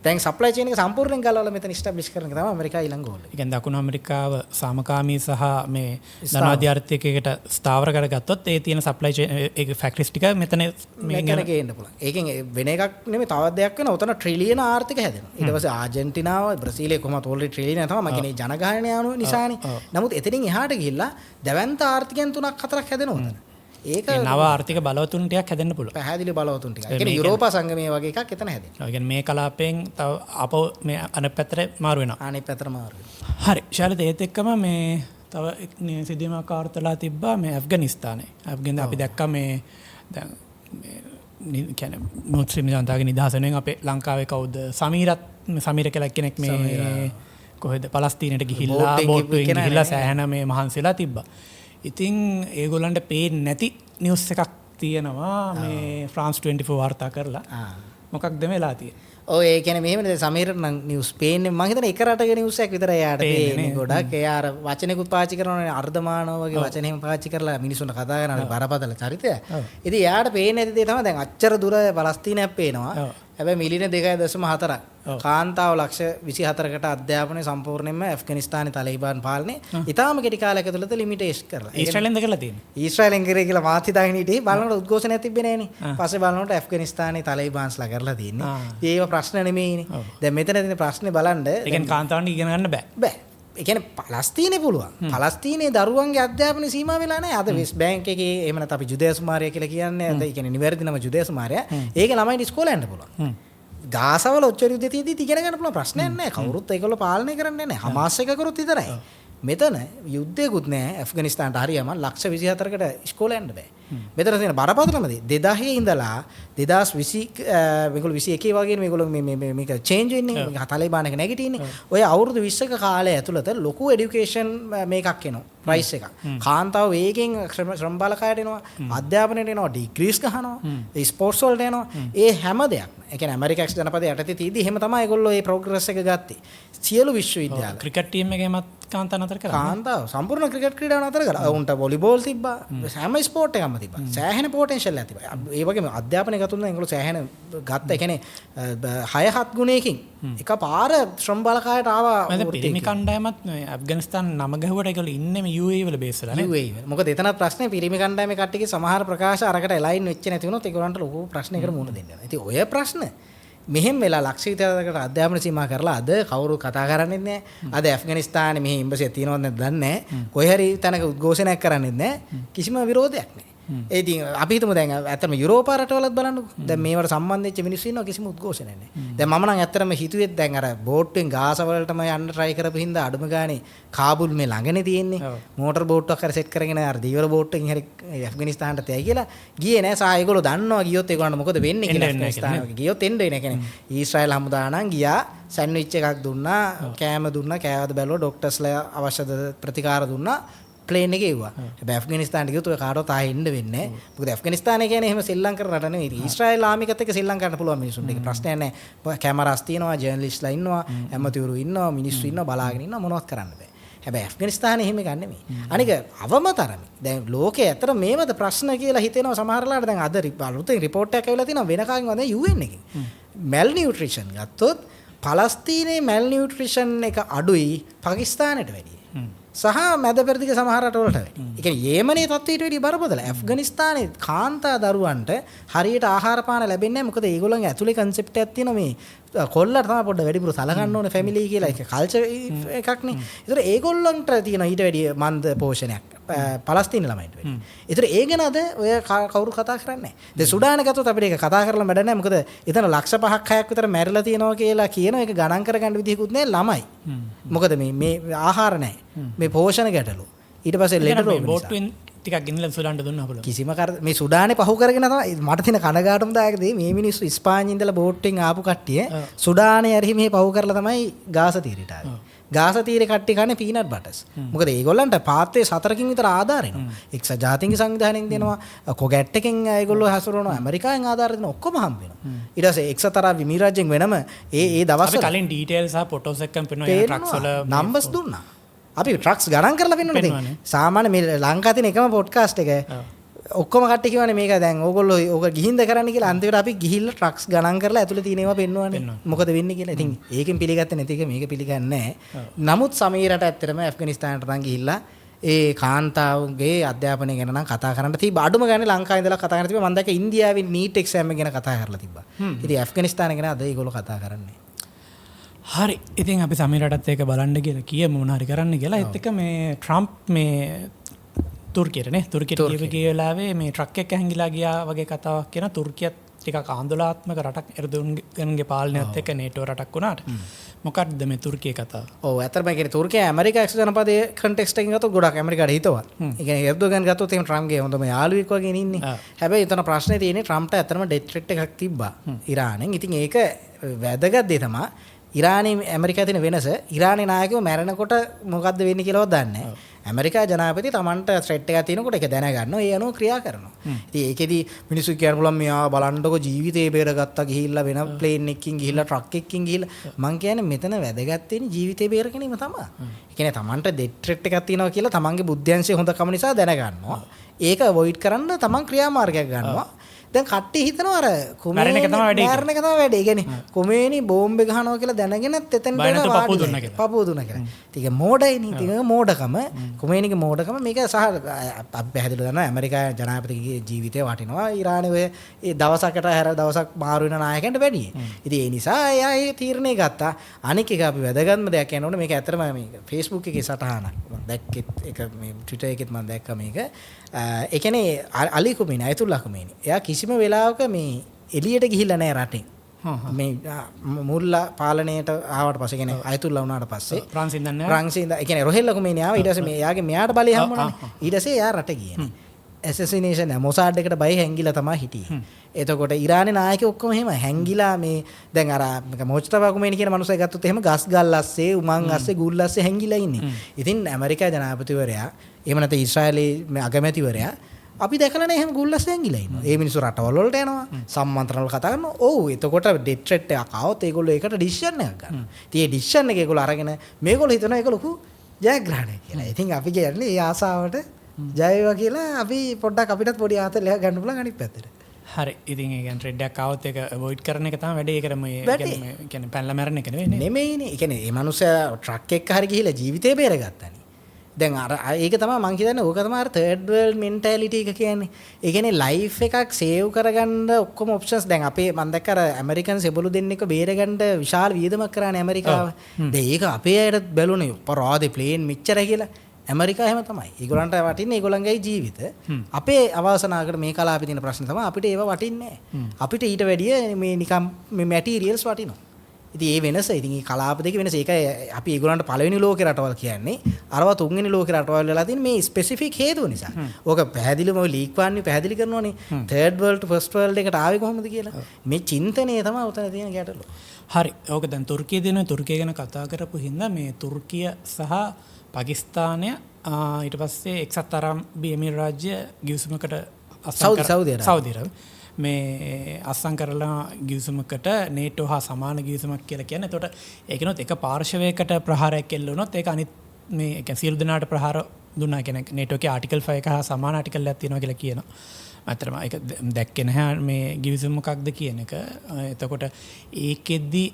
දැන් සප්ලයි චේන් එක සම්පූර්ණයෙන් ගලවලා මෙතන ඉස්ටැබ්ලිෂ් කරන එක තමයි ඇමරිකාව ඊළඟ ගෝල් එක. ඒ කියන්නේ දකුණු ඇමරිකාව සාමකාමී සහ මේ ධනවාදී ආර්ථිකයකට ස්ථාවර කරගත්තොත් ඒ තියෙන සප්ලයි චේන් ඒක ෆැක්ටරිස් ටික මෙතන මේකන ගේන්න පුළුවන්. ඒකෙන් වෙන එකක් නෙමෙයි තවත් දෙයක් වෙනවා. උතන ට්‍රිලියන ආර්ථික හැදෙනවා. ඊට පස්සේ ආජන්ටිනාව බ්‍රසීලයේ කොහොමද ඕල්රෙඩි ට්‍රිලියන තමයි. මම කියන්නේ ජනගහනය යන නිසානේ. නමුත් එතනින් එහාට ගිහිල්ලා දැවැන්ත ආර්ථිකයන් 3ක් 4ක් හැදෙනවා උතන. ඒක නව ආර්ථික බලවතුන් ටිකක් හැදෙන්න පුළුවන්. පැහැදිලි බලවතුන් ටිකක්. ඒ කියන්නේ යුරෝපා සංගමයේ වගේ එකක් එතන හැදෙනවා. ඒ කියන්නේ මේ කලාපයෙන් තව අපෝ මේ අනිත් පැත්තට මාරු වෙනවා. අනිත් පැත්තට මාරු වෙනවා. හරි. ශාලිත ඒත් එක්කම මේ තව සිදුවීමක් ආවර්තලා තිබ්බා මේ ඇෆ්ගනිස්තානේ. ඇෆ්ගන් අපි දැක්කා මේ දැන් මේ කියන්නේ මුස්ලිම් ජනතාවගේ නිදහස වෙනුවෙන් අපේ ලංකාවේ කවුද සමීර කියලා කෙනෙක් මේ කොහෙද පලස්තීනයට ගිහිල්ලා බෝට්ටුවෙන් ගිහිල්ලා සෑහෙන මේ මහන්සිලා තිබ්බා. ඉතින් ඒගොල්ලන්ට පේන්නේ නැති නිවුස් එකක් තියෙනවා මේ ෆ්‍රාන්ස් 24 වාර්තා කරලා. මොකක්ද වෙලා තියෙන්නේ? ඔය ඒ කියන්නේ මෙහෙමනේ සමීර නම් නිවුස් පේන්නේ මම හිතන්නේ එක රටක නිවුස් එකක් විතරයි යාට පේන්නේ ගොඩක්. එයා අර වචනෙකුත් පාවිච්චි කරනවානේ අර්ධමානව වගේ වචන එහෙම පාවිච්චි කරලා මිනිස්සුන්ට කතා කරනවා බරපතල චරිතය. ඉතින් යාට පේන්නේ නැති දේ තමයි දැන් අච්චර දුර පලස්තීනයක් පේනවා. හැබැයි මිලියන 2.4ක් කාන්තාව ලක්ෂ 24කට අධ්‍යාපනය සම්පූර්ණයෙන්ම ඇෆ්ගනිස්තානයේ තලිබාන් පාලනේ ඉතාලම කෙටි කාලයක ඇතුළත ලිමිටේෂන් කරලා. ඊශ්‍රායලෙන්ද කරලා තියෙන්නේ. ඊශ්‍රායලෙන් කරේ කියලා මාත් හිතාගෙන හිටියේ බලනකොට උද්ඝෝෂණයක් තිබ්බේ නෑනේ. පස්සේ බලනකොට ඇෆ්ගනිස්තානයේ තලිබාන්ස්ලා කරලා තියෙන්නේ. ඒව ප්‍රශ්න නෙමෙයිනේ. දැන් මෙතන තියෙන ප්‍රශ්නේ බලන්න. ඒ කියන්නේ කාන්තාවන්ට ඉගෙන ගන්න බෑ. බෑ. ඒ කියන්නේ පලස්තීනේ පුළුවන්. පලස්තීනේ දරුවන්ගේ අධ්‍යාපනය සීමා වෙලා නැහැ. අද වෙස්ට් බැංක් එකේ එහෙම නැත්නම් අපි ජුදේශ මාර්යා කියලා කියන්නේ. අද ඒ කියන්නේ නිවැරදි නම ජුදේශ මාර්යා. ඒකේ ළමයින්ට ඉස්කෝලේ යන්න පුළුවන්. ගාසාවල ඔච්චර යුද්ධ තියදී ඉගෙන ගන්න පුළුවන් ප්‍රශ්නයක් නැහැ. කවුරුත් ඒගොල්ලෝ පාලනය කරන්නේ නැහැ. හමාස් එක කරුත් විතරයි. මෙතන යුද්ධයකුත් නැහැ. ඇෆ්ගනිස්තානට හරියම ලක්ෂ 24කට ඉස්කෝලේ යන්න බෑ. මෙතන තියෙන බරපතලම දේ 2000 ඉඳලා 2020 මේගොල්ලෝ 21 වගේ මේගොල්ලෝ මේක චේන්ජ් වෙන්නේ. මේක තලිබාන් එක නැගිටින්නේ. ඔය අවුරුදු 20ක කාලය ඇතුළත ලොකු එඩියුකේෂන් මේකක් එනවා. ප්‍රයිස් එකක්. කාන්තාව වේගෙන් ශ්‍රම බලකායට එනවා. අධ්‍යාපනයට එනවා. ඩිග්‍රීස් ගහනවා. ස්පෝර්ට්ස් වලට එනවා. ඒ හැම දෙයක්ම. ඒ කියන්නේ ඇමරිකාස් ජනපදයේ යටතේ තීදී එහෙම තමයි ඒගොල්ලෝ මේ ප්‍රෝග්‍රස් එක ගත්තේ. සියලු විශ්වවිද්‍යාල. ක්‍රිකට් ටීම් එකේමත් කාන්තාව නතර කරා. කාන්තාව සම්පූර්ණ ක්‍රිකට් ක්‍රීඩාව නතර කරා. උන්ට වොලිබෝල් තිබ්බා. හැම ස්පෝර්ට් එකක්ම තිබ්බා. සෑහෙන පොටෙන්ෂල් එකක් තිබ්බා. ඒ වගේම අධ්‍යාපනය ගතුන ඒගොල්ලෝ සෑහෙන ගත්ත. ඒ කියන්නේ 6-7 ගුණයකින් එකපාර ශ්‍රම බලකායට ආවා. මම පිරිමි කණ්ඩායමත් ඇෆ්ගනිස්තාන නම ගහුවට ඒගොල්ලෝ ඉන්නේ මේ UAE වල බේස් වෙලා නේ. UAE වල. මොකද එතනත් ප්‍රශ්නේ පිරිමි කණ්ඩායමේ කට්ටියගේ සමහර ප්‍රකාශ අරකට එලයින් වෙච්ච නැති වුණොත් ඒගොල්ලන්ට ලොකු ප්‍රශ්නයකට මුහුණ දෙන්න වෙනවා. ඉතින් ඔය ප්‍රශ්න මෙහෙම වෙලා ලක්ෂ 24කට අධ්‍යාපන සීමා කරලා අද කවුරු කතා කරන්නේ නැහැ. අද ඇෆ්ගනිස්තානයේ මෙහි එම්බසියක් තියෙනවද නැද්ද දන්නේ නැහැ. කොහේ හරි තැනක උද්ඝෝෂණයක් කරන්නේ නැහැ. කිසිම විරෝධයක් නැහැ. ඒ ඉතින් අපි හිතමු දැන් ඇත්තටම යුරෝපා රටවලත් බලන්නකෝ. දැන් මේවට සම්බන්ධ වෙච්ච මිනිස්සු ඉන්නවා කිසිම උද්ඝෝෂණයක් නැහැ. දැන් මම නම් ඇත්තටම හිතුවෙත් දැන් අර බෝට්ටුවෙන් ගාස වලටම යන්න try කරපු හින්දා අඩුම ගානේ කාබුල් මේ ළඟනේ තියෙන්නේ. මෝටර් බෝට්ටුවක් අර සෙට් කරගෙන අර දීවර බෝට්ටුවෙන් හරි ඇෆ්ගනිස්තානට තැයි කියලා ගියේ නෑ. සා ඒගොල්ලෝ දන්නවා ගියොත් ඒගොල්ලන්ට මොකද වෙන්නේ කියලා. ඇෆ්ගනිස්තානට ගියොත් එන්නේ නැහැ. කියන්නේ ඊශ්‍රායල් හමුදා නම් ගියා සෑන්ඩ්විච් එකක් දුන්නා, කෑම දුන්නා, කෑවද බැලුවා, ડોක්ටර්ස්ලා අවශ්‍ය ප්‍රතිකාර දුන්නා. ප්ලේන් එකේ එව්වා. හැබැයි ඇෆ්ගනිස්තානට ගියොත් ඔය කාටවත් ආයෙ එන්න වෙන්නේ නැහැ. මොකද ඇෆ්ගනිස්තානය කියන්නේ එහෙම ශ්‍රී ලංකාවේ රට නෙවෙයි. ඊශ්‍රායල් ආමිකත් එක්ක ශ්‍රී ලංකාවට පුළුවන් මිනිස්සුන්ට. ඒක ප්‍රශ්නයක් නැහැ. කැමරාස් තියෙනවා, ජර්නලිස්ට්ලා ඉන්නවා, ඇමතිවරු ඉන්නවා, මිනිස්සු ඉන්නවා, බලාගෙන ඉන්නවා, මොනවත් කරන්න බෑ. හැබැයි ඇෆ්ගනිස්තානයේ එහෙම ගන්න නෙමෙයි. අනික අවමතරමි. දැන් ලෝකේ ඇතර මේවද ප්‍රශ්න කියලා හිතෙනවා සමහරලාට. දැන් අද අලුතෙන් රිපෝට් එකක් ඇවිල්ලා තිනවා වෙන කාගෙන් වද UN එකකින්. මැල් නියුට්‍රිෂන් ගත්තොත් පලස්තීනයේ මැල් නියුට්‍රිෂන් එක අඩුයි පාකිස්තානයට වැඩිය. සහ මැද පෙරදිග සමහර රටවලට වැඩි. ඒ කියන්නේ යේමනයේ තත්ත්වයට වැඩිය බරපතල. ඇෆ්ගනිස්තානයේ කාන්තා දරුවන්ට හරියට ආහාර පාන ලැබෙන්නේ නැහැ. මොකද ඒගොල්ලන්ගේ ඇතුලේ කන්සෙප්ට් එකක් තියෙනවා මේ කොල්ලට තමයි පොඩ්ඩ වැඩිපුර සලකන්න ඕනේ ෆැමිලි කියලා. ඒක කල්චර් එකක්නේ. ඒතර ඒගොල්ලන්ට තියෙන ඊට වැඩිය මන්ද පෝෂණයක් පලස්තීන ළමයින්ට වැඩි. ඒතර ඒ ගැන අද ඔය කවුරු කතා කරන්නේ නැහැ. දැන් සුඩාන ගත්තොත් අපිට ඒක කතා කරලා වැඩ නැහැ. මොකද එතන ලක්ෂ 5ක් 6ක් විතර මැරිලා තියෙනවා කියලා කියන එක ගණන් කරගන්න විදිහකුත් නැහැ ළමයි. මොකද මේ ආහාර නැහැ. මේ පෝෂණ ගැටලු. ඊට පස්සේ ලෙඩ රෝග බෝට්ටුවෙන් ටිකක් ගෙනලා සුඩාන්ට දුන්නා අපල. කිසිම මේ සුඩානේ පහු කරගෙන තමයි මට තියෙන කනගාටුම දායක දේ මේ මිනිස්සු ස්පාඤ්ඤේ ඉඳලා බෝට්ටුවෙන් ආපු කට්ටිය සුඩානේ ඇරහි මේ පහු කරලා තමයි ගාස තීරයට ආවේ. ගාස තීරේ කට්ටිය කන්නේ පීනට් බටර්ස්. මොකද ඒගොල්ලන්ට පාත්තේ 4කින් විතර ආධාර එනවා. එක්සත් ජාතීන්ගේ සංවිධානයෙන් දෙනවා. කොගැට් එකෙන් ඒගොල්ලෝ හසුරවනවා. ඇමරිකාවෙන් ආධාර දෙනවා. ඔක්කොම හම්බ වෙනවා. ඊට පස්සේ එක්සත් අරාබ් එමිරාජ්‍යයෙන් වෙනම ඒ දවස්වල අපි කලින් ඩීටේල්ස් සහ ෆොටෝස් එක්කම පෙන්වනවා ට්‍රක්ස් වල නම්බර්ස් දුන්නා. අපි ට්‍රක්ස් ගණන් කරලා පෙන්වන්නේ. සාමාන්‍ය මේ ලංකාවේ තියෙන එකම පොඩ්කාස්ට් එක ඔක්කොම කට්ටිය කියවනේ මේක දැන් ඕගොල්ලෝ ඕක ගිහින්ද කරන්න කියලා. අන්තිමට අපි ගිහිල්ලා ට්‍රක්ස් ගණන් කරලා ඇතුලේ තියෙන ඒවා පෙන්වන්නේ. මොකද වෙන්නේ කියලා. ඉතින් ඒකෙන් පිළිගත්තේ නැති එක මේක පිළිගන්නේ නැහැ. නමුත් සමීරට ඇත්තටම ඇෆ්ගනිස්තානට නම් ගිහිල්ලා ඒ කාන්තාවගේ අධ්‍යාපනය ගැන නම් කතා කරන්න තිබ්බා. අඩුම ගානේ ලංකාවේ ඉඳලා කතා කරන්න තිබ්බා. මම දැක්ක ඉන්දියාවේ නීට් එක්සෑම් එක ගැන කතා කරලා තිබ්බා. ඉතින් ඇෆ්ගනිස්තාන ගැන අද ඒගොල්ලෝ කතා කරන්නේ. හරි. ඉතින් අපි සමීරටත් ඒක බලන්න කියලා කියමු මොන හරි කරන්න කියලා. ඒත් එක මේ ට්‍රම්ප් මේ තුර්කියටනේ තුර්කියට ගිය වෙලාවේ මේ ට්‍රක් එක හැංගිලා ගියා වගේ කතාවක් කියන තුර්කියත් ටිකක් ආందోලනාත්මක රටක් එර්දොගන්ගේ පාලනයත් එක්ක නේටෝ රටක් වුණාට මොකක්ද මේ තුර්කියේ කතාව? ඔව් ඇත්තටම කියන්නේ තුර්කිය ඇමරිකා එක්ක ජනපදයේ කන්ටෙක්ස්ට් එකකින් ගත්තොත් ගොඩක් ඇමරිකාට හිතවත්. ඒ කියන්නේ එර්දොගන් ගත්තොත් එහෙම ට්‍රම්ප්ගේ හොඳම යාළුවෙක් වගේ ඉන්නේ. හැබැයි එතන ප්‍රශ්නේ තියෙන්නේ ට්‍රම්ප්ට ඇත්තටම ඩෙත් ත්‍රෙට් එකක් තිබ්බා ඉරානෙන්. ඉතින් ඒක වැදගත් දේ තමයි ඉරානයේ ඇමරිකාවේ තියෙන වෙනස. ඉරානයේ නායකයෝ මැරෙනකොට මොකද්ද වෙන්නේ කියලාවත් දන්නේ නැහැ. ඇමරිකා ජනාධිපති තමන්ට ත්‍රෙට් එකක් තියෙනකොට ඒක දැනගන්නවා. ඒ අනුව ක්‍රියා කරනවා. ඉතින් ඒකෙදි මිනිස්සු කියන්න පුළුවන් මෙයා බලන්නකො ජීවිතේ බේරගත්තා ගිහිල්ලා වෙන ප්ලේන් එකකින් ගිහිල්ලා ට්‍රක් එකකින් ගිහිල්ලා. මං කියන්නේ මෙතන වැදගත් වෙන්නේ ජීවිතේ බේර ගැනීම තමයි. ඒ කියන්නේ තමන්ට ඩෙත් ත්‍රෙට් එකක් තියෙනවා කියලා තමන්ගේ බුද්ධ්‍යංශය හොඳකම නිසා දැනගන්නවා. ඒක අවොයිඩ් කරන්න තමන් ක්‍රියාමාර්ගයක් ගන්නවා. දැන් කට්ටිය හිතනවා අර මැරෙන එක තමයි වැඩේ. මැරෙන එක තමයි වැඩේ. ඒ කියන්නේ කොමේනි බෝම්බේ ගහනවා කියලා දැනගෙනත් එතෙන් පපුව දුන්නා කියලා. ඒක මෝඩයිනේ. ඒක මෝඩකම. කොමේනිගේ මෝඩකම මේක සහ අපි පැහැදිලිව දන්නවා ඇමරිකා ජනාධිපතිගේ ජීවිතය වටිනවා ඉරානයේ ඔය ඒ දවසකට හැර දවසක් මාරු වෙන නායකයන්ට වැඩියි. ඉතින් ඒ නිසා එයා ඒ තීරණය ගත්තා. අනික එක අපි වැදගත්ම දෙයක් කියනකොට මේක ඇත්තටම මේක Facebook එකේ සටහනක්. මම දැක්කෙත් ඒක මේ Twitter එකෙත් මම දැක්කා මේක. ඒ කියන්නේ අලි කුමේනි අයතුල්ලා කුමේනි. එයා කිසිම වෙලාවක මේ එළියට ගිහිල්ලා නැහැ රටෙන්. මේ මුල්ලා පාලනයට ආවට පස්සේ කියන්නේ අයතුල්ලා වුණාට පස්සේ ප්‍රංශින් දන්නේ ප්‍රංශින් ඒ කියන්නේ රොහෙල්ලා කුමේනි ආවා ඊට පස්සේ මේ එයාගේ මෙයාට බලය හම්බුණානේ. ඊට පස්සේ එයා රට ගියේ. ඇසසිනේෂන් මොසාඩ් එකට බයි හැංගිලා තමයි හිටියේ. එතකොට ඉරානයේ නායකයෝ ඔක්කොම එහෙම හැංගිලා මේ දැන් අර මොච්තබා කුමේනි කියන මනුස්සය ගත්තොත් එහෙම ගස් ගල් අස්සේ උමං අස්සේ ගුල් අස්සේ හැංගිලා ඉන්නේ. ඉතින් ඇමරිකා ජනාධිපතිවරයා එහෙම නැත්නම් ඊශ්‍රායලයේ අගමැතිවරයා අපි දැකලා නැහැ එහෙම ගුල්ලස් හැංගිලා ඉන්නවා. ඒ මිනිස්සු රටවල් වලට යනවා. සම්මන්ත්‍රණ වල කතා කරනවා. ඔව් එතකොට ඩෙත් ත්‍රෙට් එකක් ආවොත් ඒගොල්ලෝ ඒකට ඩිසිෂන් එකක් ගන්නවා. ඉතින් ඒ ඩිසිෂන් එක ඒගොල්ලෝ අරගෙන මේගොල්ලෝ හිතනවා ඒක ලොකු ජයග්‍රහණයක් කියලා. ඉතින් අපි කියන්නේ ඒ ආසාවට ජය වේවා කියලා අපි පොඩ්ඩක් අපිටත් පොඩි ආතලයක් ගන්න පුළුවන් අනිත් පැත්තට. හරි. ඉතින් ඒ කියන්නේ ට්‍රෙඩ් එකක් ආවොත් ඒක අවොයිඩ් කරන එක තමයි වැඩේ. ඒකට මේ කියන්නේ පැනලා මැරෙන එක නෙවෙයි නේ. නෙමෙයිනේ. ඒ කියන්නේ මේ මනුස්සයා ට්‍රක් එකක හරි ගිහිල්ලා ජීවිතේ බේරගත්තානේ. දැන් අර ඒක තමයි මං කියන්නේ ඕක තමයි අර තර්ඩ් වර්ල්ඩ් මෙන්ටැලිටි එක කියන්නේ. ඒ කියන්නේ ලයිෆ් එකක් සේව් කරගන්න ඔක්කොම ඔප්ෂන්ස් දැන් අපේ මං දැක්ක අර ඇමරිකන් සෙබළු දෙන්නෙක් බේරගන්න විශාල වියදමක් කරානේ ඇමරිකාව. දැන් ඒක අපේ අයට බැලුනේ පරාදේ ප්ලේන් මෙච්චරයි කියලා. ඇමරිකා එහෙම තමයි. ඒගොල්ලන්ට වටින්නේ ඒගොල්ලන්ගේ ජීවිත. අපේ අවසනාවකට මේ කලාපේ තියෙන ප්‍රශ්න තමයි අපිට ඒව වටින්නේ නැහැ. අපිට ඊට වැඩිය මේ නිකම් මේ මැටීරියල්ස් වටිනවා. ඉතින් ඒ වෙනස ඉතින් මේ කලාප දෙකේ වෙනස ඒකයි අපි ඒගොල්ලන්ට පළවෙනි ලෝකේ රටවල් කියන්නේ. අරවා තුන්වෙනි ලෝකේ රටවල් වෙලා තියෙන මේ ස්පෙસિෆික් හේතුව නිසා. ඕක පැහැදිලිවම ඔය ලීක් වන්නේ පැහැදිලි කරනවානේ. තර්ඩ් වර්ල්ඩ් ෆස්ට් වර්ල්ඩ් එකට ආවේ කොහොමද කියලා. මේ චින්තනය තමයි උතන තියෙන ගැටලුව. හරි. ඕක දැන් තුර්කිය තුර්කිය ගැන කතා කරපු හින්දා මේ තුර්කිය සහ පාකිස්තානය ඊට පස්සේ එක්සත් අරාබි එමිරාජ්‍ය ගිවිසුමකට සෞදි මේ අස්සම් කරලා ගිවිසුමකට නේටෝ හා සමාන ගිවිසුමක් කියලා කියන්නේ. එතකොට ඒකිනොත් එක පාර්ශවයකට ප්‍රහාරයක් එල්ල වුණොත් ඒක අනිත් මේ කියන්නේ සියලු දෙනාට ප්‍රහාර දුන්නා කියන්නේ නේටෝගේ ආටිකල් 5 එක හා සමාන ආටිකල් එකක් තියෙනවා කියලා කියනවා. අතරම ඒක දැක්කේ නැහැ මේ ගිවිසුම මොකක්ද කියන එක. එතකොට ඒකෙද්දි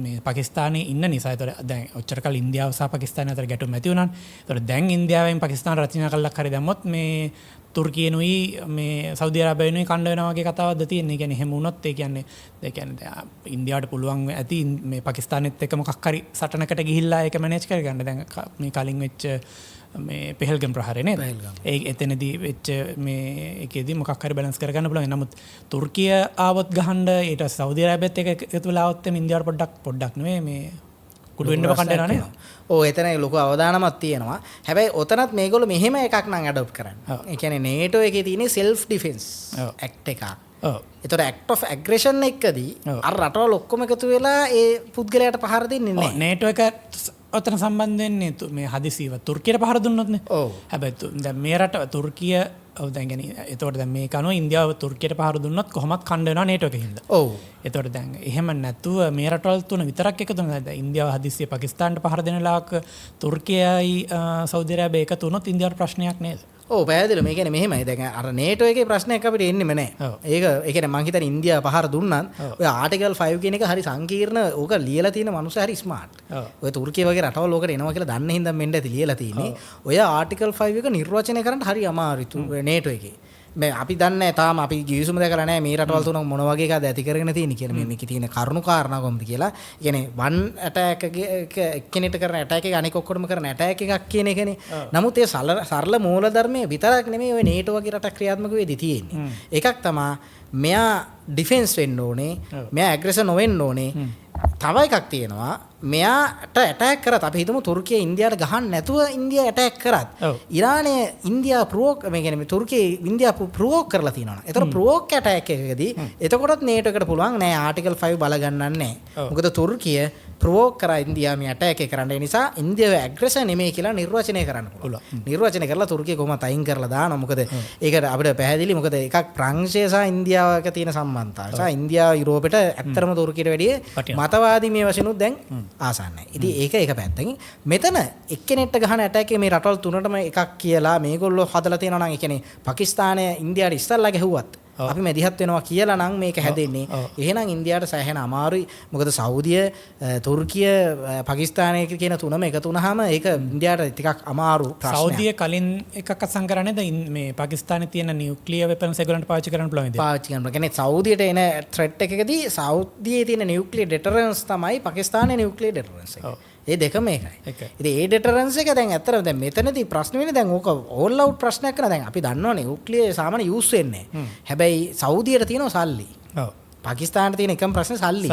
මේ පාකිස්තානයේ ඉන්න නිසා ඒතර දැන් ඔච්චර කල් ඉන්දියාව සහ පාකිස්තානය අතර ගැටුම් ඇති වුණානේ. ඒතර දැන් ඉන්දියාවෙන් පාකිස්තාන රචනා කළක් හරි දැම්මොත් මේ තුර්කියනුයි මේ සෞදි අරාබියනුයි කණ්ඩ වෙනවා වගේ කතාවක්ද තියෙන්නේ. ඒ කියන්නේ එහෙම වුණොත් ඒ කියන්නේ ඉන්දියාවට පුළුවන් ඇති මේ පාකිස්තානෙත් එක්ක මොකක් හරි සටනකට ගිහිල්ලා ඒක මැනේජ් කරගන්න. දැන් මේ කලින් වෙච්ච මේ පෙහෙල්ගම් ප්‍රහාරය නේද? ඒ එතනදී වෙච්ච මේ එකේදී මොකක් හරි බැලන්ස් කරගන්න පුළුවන්. නමුත් තුර්කිය ආවොත් ගහන්න ඊට සෞදි අරාබියත් එක්ක එකතු වෙලා ආවොත් එමේ ඉන්දියාවට පොඩ්ඩක් නෙවෙයි මේ කුඩු වෙන්න කණ්ඩ වෙනවා නේද? ඔව් එතන ලොකු අවදානමක් තියෙනවා. හැබැයි ඔතනත් මේගොල්ලෝ මෙහෙම එකක් නම් ඇඩොප්ට් කරන්නේ. ඒ කියන්නේ නේටෝ එකේ තියෙන self defense act එකක්. ඔව්. ඒතර act of aggression එකදී අර රටවල් ඔක්කොම එකතු වෙලා ඒ පුද්ගලයාට පහර දෙන්නේ නැහැ. නේටෝ එක ඔතන සම්බන්ධ වෙන්නේ මේ හදිසියව තුර්කියට පහර දුන්නොත් නේ. ඔව්. හැබැයි දැන් මේ රට තුර්කිය ඔව් දැන් කියන්නේ එතකොට දැන් මේක අනුව ඉන්දියාව තුර්කියට පහර දුන්නොත් කොහොමත් කණ්ඩ වෙනවා නේටෝ එකේ හින්දා. ඔව්. එතකොට දැන් එහෙම නැතුව මේ රටවල් තුන විතරක් එකතු වෙනවා. දැන් ඉන්දියාව හදිස්සිය පාකිස්තානට පහර දෙන ලාක තුර්කියයි සෞදි අරාබිය එකතු වුණොත් ඉන්දියාවට ප්‍රශ්නයක් නේද? ඔව් පැහැදිලිව මේ කියන්නේ මෙහෙමයි. දැන් අර නේටෝ එකේ ප්‍රශ්නයක් අපිට එන්නෙම නැහැ. ඒක ඒ කියන්නේ මං හිතන්නේ ඉන්දියාව පහර දුන්නත් ඔය ආටිකල් 5 කියන එක හරි සංකීර්ණ. ඕක ලියලා තියෙන මනුස්සය හරි ස්මාර්ට්. ඔය තුර්කිය වගේ රටවල් ඕකට එනවා කියලා දන්න හින්දා මෙන්න ඇති ලියලා තියෙන්නේ. ඔය ආටිකල් 5 එක නිර්වචනය කරන්න හරි අමාරුයි නේටෝ එකේ. මේ අපි දන්නේ තාම අපි ගිවිසුම දැකලා නැහැ මේ රටවල් තුන මොන වගේ එකද ඇති කරගෙන තියෙන්නේ කියලා. මේ මේකේ තියෙන කරුණු කාරණා කොහොමද කියලා. ඒ කියන්නේ වන් ඇටැක් එක එක්කෙනෙක්ට කරන ඇටැක් එක අනික ඔක්කොටම කරන ඇටැක් එකක් කියන එකනේ. නමුත් ඒ සරල මූලධර්මයේ විතරක් නෙමෙයි ඔය නේටෝ වගේ රටක් ක්‍රියාත්මක වෙදී තියෙන්නේ. එකක් තමයි මෙයා ඩිෆෙන්ස් වෙන්න ඕනේ. මෙයා ඇග්‍රෙසර් නොවෙන්න ඕනේ. තව එකක් තියෙනවා මෙයාට ඇටැක් කරත් අපි හිතමු තුර්කිය ඉන්දියාවට ගහන්න නැතුව ඉන්දියා ඇටැක් කරත් ඉරානය ඉන්දියා ප්‍රොවෝක් මේ කියන්නේ තුර්කිය ඉන්දියා ප්‍රොවෝක් කරලා තියෙනවා. ඒතර ප්‍රොවෝක් ඇටැක් එකකදී එතකොටත් නේටෝ එකට පුළුවන් නෑ ආටිකල් 5 බල ගන්නන්නේ නෑ. මොකද තුර්කිය ප්‍රොවෝක් කරා ඉන්දියා මේ ඇටැක් එක කරන්න. ඒ නිසා ඉන්දියාව ඇග්‍රෙසර් නෙමෙයි කියලා නිර්වචනය කරන්න පුළුවන්. නිර්වචනය කරලා තුර්කිය කොහොමද අයින් කරලා දානවා. මොකද ඒකට අපිට පැහැදිලි මොකද එකක් ප්‍රංශය සහ ඉන්දියාවක තියෙන සම්බන්ධතාවය. සහ ඉන්දියාව යුරෝපෙට ඇත්තටම තුර්කියට වැඩිය මතවාදී මේ වශයෙන්ුත් දැන් ආසන්නයි. ඉතින් ඒක එක පැත්තකින් මෙතන එක්කෙනෙක්ට ගහන ඇටැක් එකේ මේ රටවල් තුනටම එකක් කියලා මේගොල්ලෝ හදලා තියෙනවා නම් ඒ කියන්නේ පාකිස්තානය ඉන්දියාවට ඉස්සල්ලා ගැහුවත් අපි මැදිහත් වෙනවා කියලා නම් මේක හැදෙන්නේ. එහෙනම් ඉන්දියාවට සෑහෙන අමාරුයි. මොකද සෞදිය, තුර්කිය, පාකිස්තානය කියන තුනම එකතු වුණාම ඒක ඉන්දියාවට ටිකක් අමාරු ප්‍රශ්නයක්. සෞදිය කලින් එකක් අත්සන් කරන්නේද මේ පාකිස්තානයේ තියෙන නියුක්ලියර් වෙපන්ස් ඒගොල්ලන්ට පාවිච්චි කරන්න පුළුවන් විදියට. පාවිච්චි කරන්න. කියන්නේ සෞදියට එන ත්‍රෙට් එකකදී සෞදියේ තියෙන නියුක්ලියර් ඩෙටරන්ස් තමයි පාකිස්තානයේ නියුක්ලියර් ඩෙටරන්ස් එක. ඒ දෙකම එකයි. ඉතින් ඒ ඩෙටරන්ස් එක දැන් ඇත්තටම දැන් මෙතනදී ප්‍රශ්න වෙන්නේ දැන් ඕක ඕල් අවුට් ප්‍රශ්නයක් කරන දැන් අපි දන්නවනේ නියුක්ලියර් සාමාන්‍ය යූස් වෙන්නේ. හැබැයි සෞදියට තියෙනවා සල්ලි. ඔව්. පාකිස්තානට තියෙන එකම ප්‍රශ්නේ සල්ලි.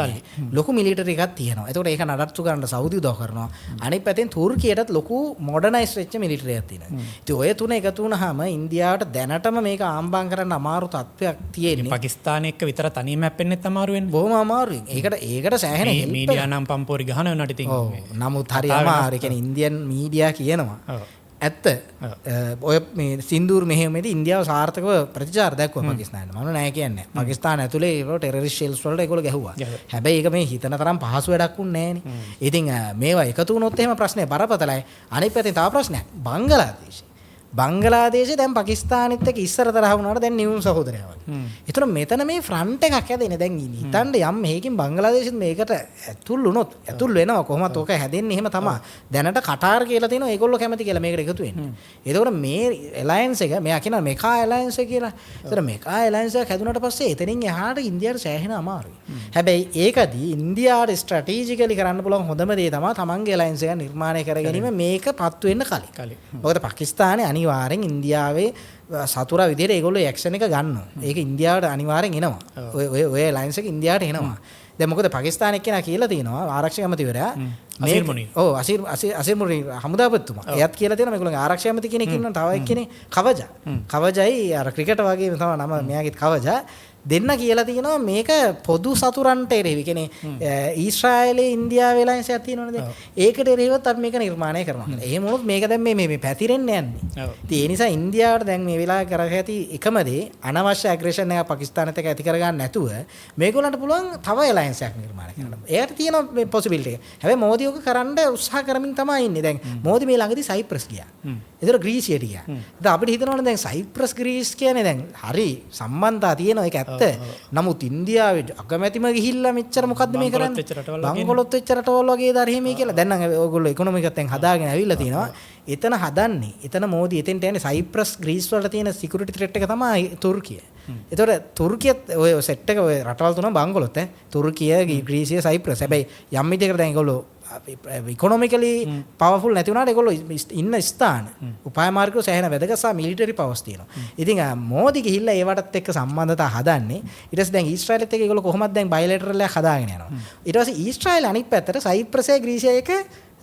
ලොකු මිලිටරි එකක් තියෙනවා. ඒකට ඒක නඩත්තු කරන්න සෞදි උදව් කරනවා. අනිත් පැත්තෙන් තුර්කියටත් ලොකු මොඩර්නයිස් වෙච්ච මිලිටරි එකක් තියෙනවා. ඉතින් ඔය තුන එකතු වුණාම ඉන්දියාවට දැනටම මේක ආම්බම් කරන්න අමාරු තත්ත්වයක් තියෙන්නේ. පාකිස්තාන එක්ක විතර තනියම හැප්පෙන්නෙත් අමාරු වෙන්නේ. බොහොම අමාරුයි. ඒකට සෑහෙන හෙල්ප් මීඩියා නම් පම්පෝරි ගහන වෙනට ඉතින්. නමුත් හරි අමාරු. ඒ කියන්නේ ඉන්දියන් මීඩියා කියනවා. ඇත්ත ඔය මේ සින්දූර් මෙහෙයුමේදී ඉන්දියාව සාර්ථකව ප්‍රතිචාර දැක්වුවා පාකිස්තානට. මම නෑ කියන්නේ. පාකිස්තාන ඇතුලේ ඒක ටෙරරිස්ට් ෂෙල්ස් වලට ඒගොල්ලෝ ගැහුවා. හැබැයි ඒක මේ හිතන තරම් පහසු වැඩක් වුණේ නෑනේ. ඉතින් මේවා එකතු වුණොත් එහෙම ප්‍රශ්නේ බරපතලයි. අනිත් පැත්තෙන් තව ප්‍රශ්නයක්. බංගලාදේශේ දැන් පාකිස්තානෙත් එක්ක ඉස්සර තරහ වුණාට දැන් නියුම් සහෝදරයෝ වගේ. ඒතර මෙතන මේ ෆ්‍රන්ට් එකක් හැදෙන්නේ. දැන් හිතන්න යම් මේකෙන් බංගලාදේශෙත් මේකට ඇතුල් වුණොත් ඇතුල් වෙනවා කොහොමද ඕක හැදෙන්නේ එහෙම තමයි. දැනට කටාර් කියලා තියෙනවා ඒගොල්ලෝ කැමති කියලා මේකට එකතු වෙන්න. ඒතකොට මේ ඇලයන්ස් එක මෙයා කියනවා මෙකා ඇලයන්ස් එක කියලා. ඒතර මෙකා ඇලයන්ස් එක හැදුනට පස්සේ එතනින් එහාට ඉන්දියාවට සෑහෙන අමාරුයි. හැබැයි ඒකදී ඉන්දියාවට ස්ට්‍රැටජිකලි කරන්න පුළුවන් හොඳම දේ තමයි තමන්ගේ ඇලයන්ස් එක නිර්මාණය කර ගැනීම මේක පත්තු වෙන්න කලින්. මොකද පාකිස්තානේ අනිවාර්යෙන් ඉන්දියාවේ සතුරා විදිහට ඒගොල්ලෝ ඇක්ෂන් එක ගන්නවා. ඒක ඉන්දියාවට අනිවාර්යෙන් එනවා. ඔය ලයින්ස් එක ඉන්දියාවට එනවා. දැන් මොකද පාකිස්තාන එක්කෙනා කියලා තියෙනවා ආරක්ෂක ඇමතිවරයා අසීර් මුනි. ඔව් අසීර් මුනි හමුදාපතිතුමා. එයාත් කියලා තියෙනවා මේගොල්ලෝ ආරක්ෂක ඇමති කෙනෙක් ඉන්නවා. තව එක්කෙනෙක් කවජා. කවජයි අර ක්‍රිකට් වගේම තමයි නම මෙයාගෙත් කවජා. දෙන්න කියලා තියෙනවා මේක පොදු සතුරන්ට එරෙහි. කියන්නේ ඊශ්‍රායලයේ ඉන්දියාවේ ලයින්ස් එකක් තියෙනවනේ දැන්. ඒකට එරෙහිවත් අපි මේක නිර්මාණය කරනවා. එහෙම වුණොත් මේක දැන් මේ පැතිරෙන්න යන්නේ. ඉතින් ඒ නිසා ඉන්දියාවට දැන් මේ වෙලාවේ කරගෙන ඇති එකම දේ අනවශ්‍ය ඇග්‍රෙෂන් එකක් පාකිස්තානත් එක්ක ඇති කරගන්න නැතුව මේගොල්ලන්ට පුළුවන් තව ලයින්ස් එකක් නිර්මාණය කරන්න. ඒකට තියෙන මේ පොසිබිලිටි එක. හැබැයි මෝදි ඔක කරන්න උත්සාහ කරමින් තමයි ඉන්නේ. දැන් මෝදි මේ ළඟදී සයිප්‍රස් ගියා. ඒතර ග්‍රීසියට ගියා. දැන් අපිට හිතනවනේ දැන් සයිප්‍රස් ග්‍රීස් කියන්නේ දැන් හරි සම්බන්ධතා තියෙනවා ඒක. නමුත් ඉන්දියාවේ අගමැතිම ගිහිල්ලා මෙච්චර මොකද්ද මේ කරන්නේ? බංගලොත් වෙච්ච රටවල් වගේ දරහිමේ කියලා. දැන් නම් ඔයගොල්ලෝ ඉකොනොමි එකත් දැන් හදාගෙන ඇවිල්ලා තිනවා. එතන හදන්නේ. එතන මෝදි එතෙන්ට යන්නේ සයිප්‍රස් ග්‍රීස් වලට තියෙන සිකියුරිටි ත්‍රෙට් එක තමයි තුර්කිය. ඒතකොට තුර්කියත් ඔය සෙට් එක ඔය රටවල් තුන බංගලොත් තුර්කිය, ග්‍රීසිය, සයිප්‍රස්. හැබැයි යම් විදිහකට දැන් ඒගොල්ලෝ ඉකොනොමිකලි පවර්ෆුල් නැති වුණාට ඒගොල්ලෝ ඉන්න ස්ථාන උපාය මාර්ගවල සෑහෙන වැදගත් සහ මිලිටරි පවර්ස් තියෙනවා. ඉතින් මෝදි ගිහිල්ලා ඒවටත් එක්ක සම්බන්ධතා හදන්නේ. ඊට පස්සේ දැන් ඊශ්‍රායලෙත් එක්ක ඒගොල්ලෝ කොහොමද දැන් බයිලැටරල් එකක් හදාගෙන යනවා. ඊට පස්සේ ඊශ්‍රායල අනිත් පැත්තට සයිප්‍රසය ග්‍රීසිය එක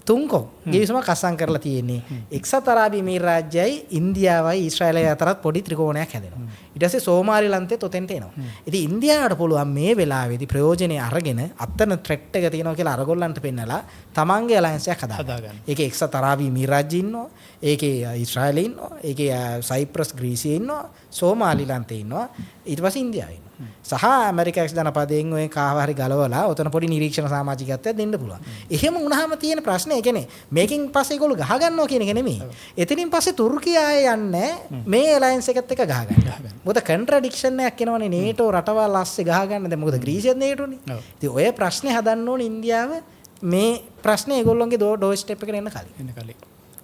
තුන්කො ගිවිසුමක් අත්සන් කරලා තියෙන්නේ. එක්සත් අරාබි එමිරාජ්‍යයි ඉන්දියාවයි ඊශ්‍රායලයි අතරත් පොඩි ත්‍රිකෝණයක් හැදෙනවා. ඊට පස්සේ සෝමාලිලන්තෙත් ඔතෙන්ට එනවා. ඉතින් ඉන්දියාවට පුළුවන් මේ වෙලාවේදී ප්‍රයෝජනේ අරගෙන අත්තන ත්‍රෙට් එක තියෙනවා කියලා අරගොල්ලන්ට පෙන්නලා තමන්ගේ අලයන්ස් එකක් හදාගන්න. ඒකේ එක්සත් අරාබි එමිරාජ්‍ය ඉන්නවා. ඒකේ ඊශ්‍රායල ඉන්නවා. ඒකේ සයිප්‍රස් ග්‍රීසිය ඉන්නවා. සෝමාලිලන්තේ ඉන්නවා. ඊට පස්සේ ඉන්දියාව ඉන්නවා. සහ ඇමරිකාවේ ජනපදයෙන් ඔය කාව හරි ගලවලා ඔතන පොඩි නිරීක්ෂණ සමාජිකත්වයක් දෙන්න පුළුවන්. එහෙම වුණාම තියෙන ප්‍රශ්නේ ඒ කියන්නේ මේකෙන් පස්සේ ඒගොල්ලෝ ගහ ගන්නවා කියන එක නෙමෙයි. එතනින් පස්සේ තුර්කිය ආයේ යන්නේ මේ ඇලයන්ස් එකත් එක්ක ගහ ගන්න. මොකද කන්ට්‍රඩික්ෂන් එකක් එනවනේ නේටෝ රටවල් ASCII ගහ ගන්න. දැන් මොකද ග්‍රීසියත් නේටෝනේ. ඉතින් ඔය ප්‍රශ්නේ හදන්න ඕනේ ඉන්දියාව මේ ප්‍රශ්නේ ඒගොල්ලෝගේ ඩෝර් ස්ටෙප් එකට එන්න කලින්.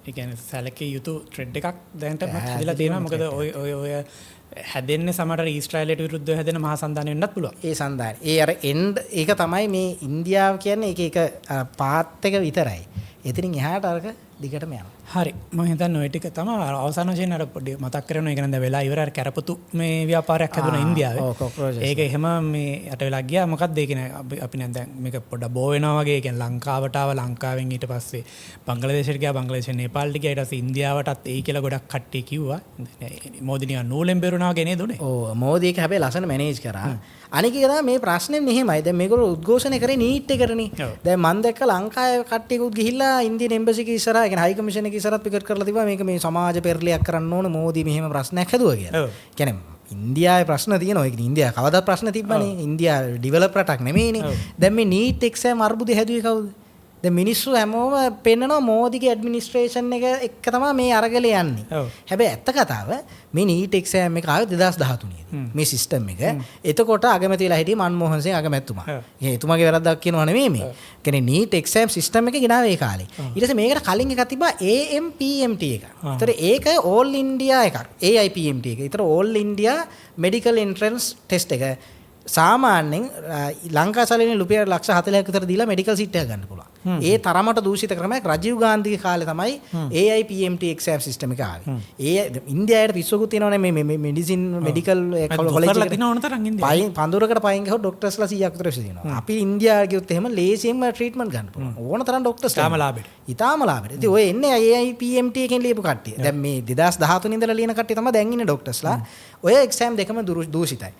ඒ කියන්නේ සැලකිය යුතු ට්‍රෙඩ් එකක් දැනට හදලා තියෙනවා. මොකද ඔය හැදෙන්නේ සමහර ඊශ්‍රායලයට විරුද්ධව හැදෙන මහා සන්ධානය වෙන්නත් පුළුවන්. ඒ සන්ධානය. ඒ අර එන්ඩ් ඒක තමයි මේ ඉන්දියාව කියන්නේ ඒක පාත් එක විතරයි. එතනින් එහාට අරක දිගටම යනවා. හරි. මම හිතන්නේ ඔය ටික තමයි අවසාන වශයෙන් අර පොඩි මතක් කරගෙන ඒක නේද වෙලා ඉවර අර කරපතු මේ ව්‍යාපාරයක් හැදුණා ඉන්දියාවේ. ඔව් කොක්රෝචස්. ඒක එහෙම මේ යට වෙලා ගියා. මොකක්ද ඒ කියන්නේ අපි දැන් මේක පොඩ්ඩක් බෝ වෙනවා වගේ. ඒ කියන්නේ ලංකාවට ආව ලංකාවෙන් ඊට පස්සේ බංග්ලාදේශයට ගියා. බංග්ලාදේශයෙන් නේපාලට ගියා. ඊට පස්සේ ඉන්දියාවටත් එයි කියලා ගොඩක් කට්ටිය කිව්වා. මෝදි නිකන් නූලෙන් බෙරුණා වගේ නේද උනේ? ඔව් මෝදි ඒක හැබැයි ලස්සන මැනේජ් කරා. අනික එක තමයි මේ ප්‍රශ්නේ මෙහෙමයි. දැන් මේගොල්ලෝ උද්ඝෝෂණය කරේ නීට් එකටනේ. දැන් මම දැක්ක ලංකාවේ කට්ටියකුත් ගිහිල්ලා ඉන්දියන් එම්බසි එක ඉස්සරහා, ඒ කියන්නේ හයි කමිෂන් එක ඉස්සරහත් පිකට් කරලා තිබ්බා මේක මේ සමාජ පෙරලියක් කරන්න ඕන මෝදි මෙහෙම ප්‍රශ්නයක් හැදුවා කියලා. ඒ කියන්නේ ඉන්දියාවේ ප්‍රශ්න තියෙනවා. ඒ කියන්නේ ඉන්දියාව කවදාවත් ප්‍රශ්න තිබ්බනේ. ඉන්දියාව ඩෙවලොප් රටක් නෙමෙයිනේ. දැන් මේ නීට් එක්සෑම් අර්බුදේ හැදුවේ කවුද? දැන් මිනිස්සු හැමෝම පෙන්නනවා මෝදිගේ ඇඩ්මිනිස්ට්‍රේෂන් එක තමයි මේ අරගලේ යන්නේ. හැබැයි ඇත්ත කතාව මේ නීට් එක්සෑම් එක ආවේ 2013 මේ සිස්ටම් එක. එතකොට අගමැති වෙලා හිටියේ මන්මෝහන් සිං අගමැතිතුමා. ඒ එතුමාගේ වැරද්දක් කියනවා නෙමෙයි මේ. කියන්නේ නීට් එක්සෑම් සිස්ටම් එක ගෙනාවේ ඒ කාලේ. ඊට පස්සේ මේකට කලින් එකක් තිබ්බා AMPMT එක. ඒතර ඒක ඕල් ඉන්ඩියා එකක්. AIPMT එක. ඒතර all India medical entrance test එක. සාමාන්‍යයෙන් ලංකා සල්ලිනේ රුපියල් ලක්ෂ 40ක් විතර දීලා මෙඩිකල් සීට් එක ගන්න පුළුවන්. ඒ තරමට දූෂිත ක්‍රමයක් රජීව් ගාන්ධිගේ කාලේ තමයි AIPMT එක්සෑම් සිස්ටම් එක ආවේ. ඒ ඉන්දියාවේ පිස්සුවකුත් තියෙනවනේ මේ මෙඩිසින් මෙඩිකල් කොලෙජ් කරලා තින ඕන තරම් ඉන්දියාවේ. පඳුරකට පයින් ගහුව ඩොක්ටර්ස්ලා 100ක් විතර ඉන්නවා. අපි ඉන්දියාවට ගියොත් එහෙම ලේසියෙන්ම ට්‍රීට්මන්ට් ගන්න පුළුවන්. ඕන තරම් ඩොක්ටර්ස් තාම ලාභෙට. ඊටාම ලාභෙට. ඉතින් ඔය එන්නේ AIPMT එකෙන් ලියපු කට්ටිය. දැන් මේ 2013 ඉඳලා ලියන කට්ටිය තමයි දැන් ඉන්නේ ඩොක්ටර්ස්ලා. ඔය එක්සෑම් දෙකම දූෂිතයි.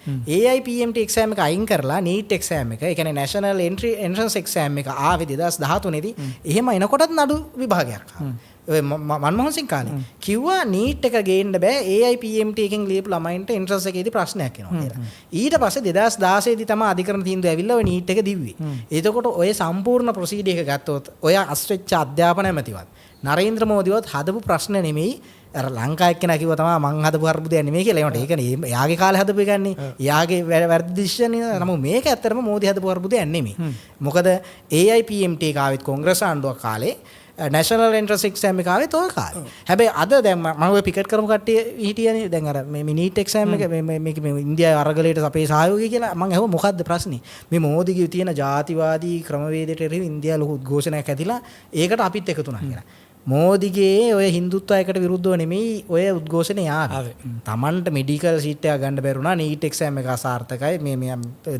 AIPMT එක්සෑම් එක අයින් කරලා නීට් එක්සෑම් එක, ඒ කියන්නේ නැෂනල් එන්ට්‍රන්ස් එක්සෑම් එක ආවේ 2013 දී. එහෙම එනකොටත් නඩු විභාගයක් ආවා. ඔය මන්මෝහන් සිං කාලේ කිව්වා නීට් එක ගේන්න බෑ AIPMT එකෙන් ලියපු ළමයින්ට එන්ට්‍රන්ස් එකේදී ප්‍රශ්නයක් එනවා කියලා. ඊට පස්සේ 2016 දී තමයි අධිකරණ තීන්දුව ඇවිල්ලා ඔය නීට් එක දිව්වේ. එතකොට ඔය සම්පූර්ණ ප්‍රොසීඩර් එක ගත්තොත් ඔය අස්වෙච්ච අධ්‍යාපන ඇමතිවත් නරේන්ද්‍ර මෝදිවත් හදපු ප්‍රශ්න නෙමෙයි. අර ලංකා එක්කෙනා කිව්වා තමයි මං හදපු අර්බුදයක් නෙමෙයි කියලා. ඒකට ඒකනේ එයාගේ කාලේ හදපු එකන්නේ. එයාගේ වැරදි ඩිසිෂන් නේ. නමුත් මේක ඇත්තටම මෝදි හදපු අර්බුදයක් නෙමෙයි. මොකද AIPMT එක ආවෙත් කොංග්‍රස් ආණ්ඩුවක් කාලේ, නැෂනල් එන්ට්‍රන්ස් එක්සෑම් එක ආවෙත් ඔය කාලේ. හැබැයි අද දැන් මම ඔය පිකට් කරමු කට්ටිය හිටියනේ. දැන් අර මේ නීට් එක්සෑම් එක මේක ඉන්දියාවේ අරගලයට අපේ සහයෝගය කියලා මම අහුව මොකද්ද ප්‍රශ්නේ? මේ මෝදිගේ තියෙන ජාතිවාදී ක්‍රමවේදයට එරෙහිව ඉන්දියාව ලොකු උද්ඝෝෂණයක් ඇතිලා ඒකට අපිත් එකතු වුණා කියලා. මෝදිගේ ඔය හින්දුත්වයකට විරුද්ධව නෙමෙයි ඔය උද්ඝෝෂණය ආවේ. Tamanට මෙඩිකල් සීට් එකක් ගන්න බැරුණා. නීට් එක්සෑම් එක අසාර්ථකයි. මේ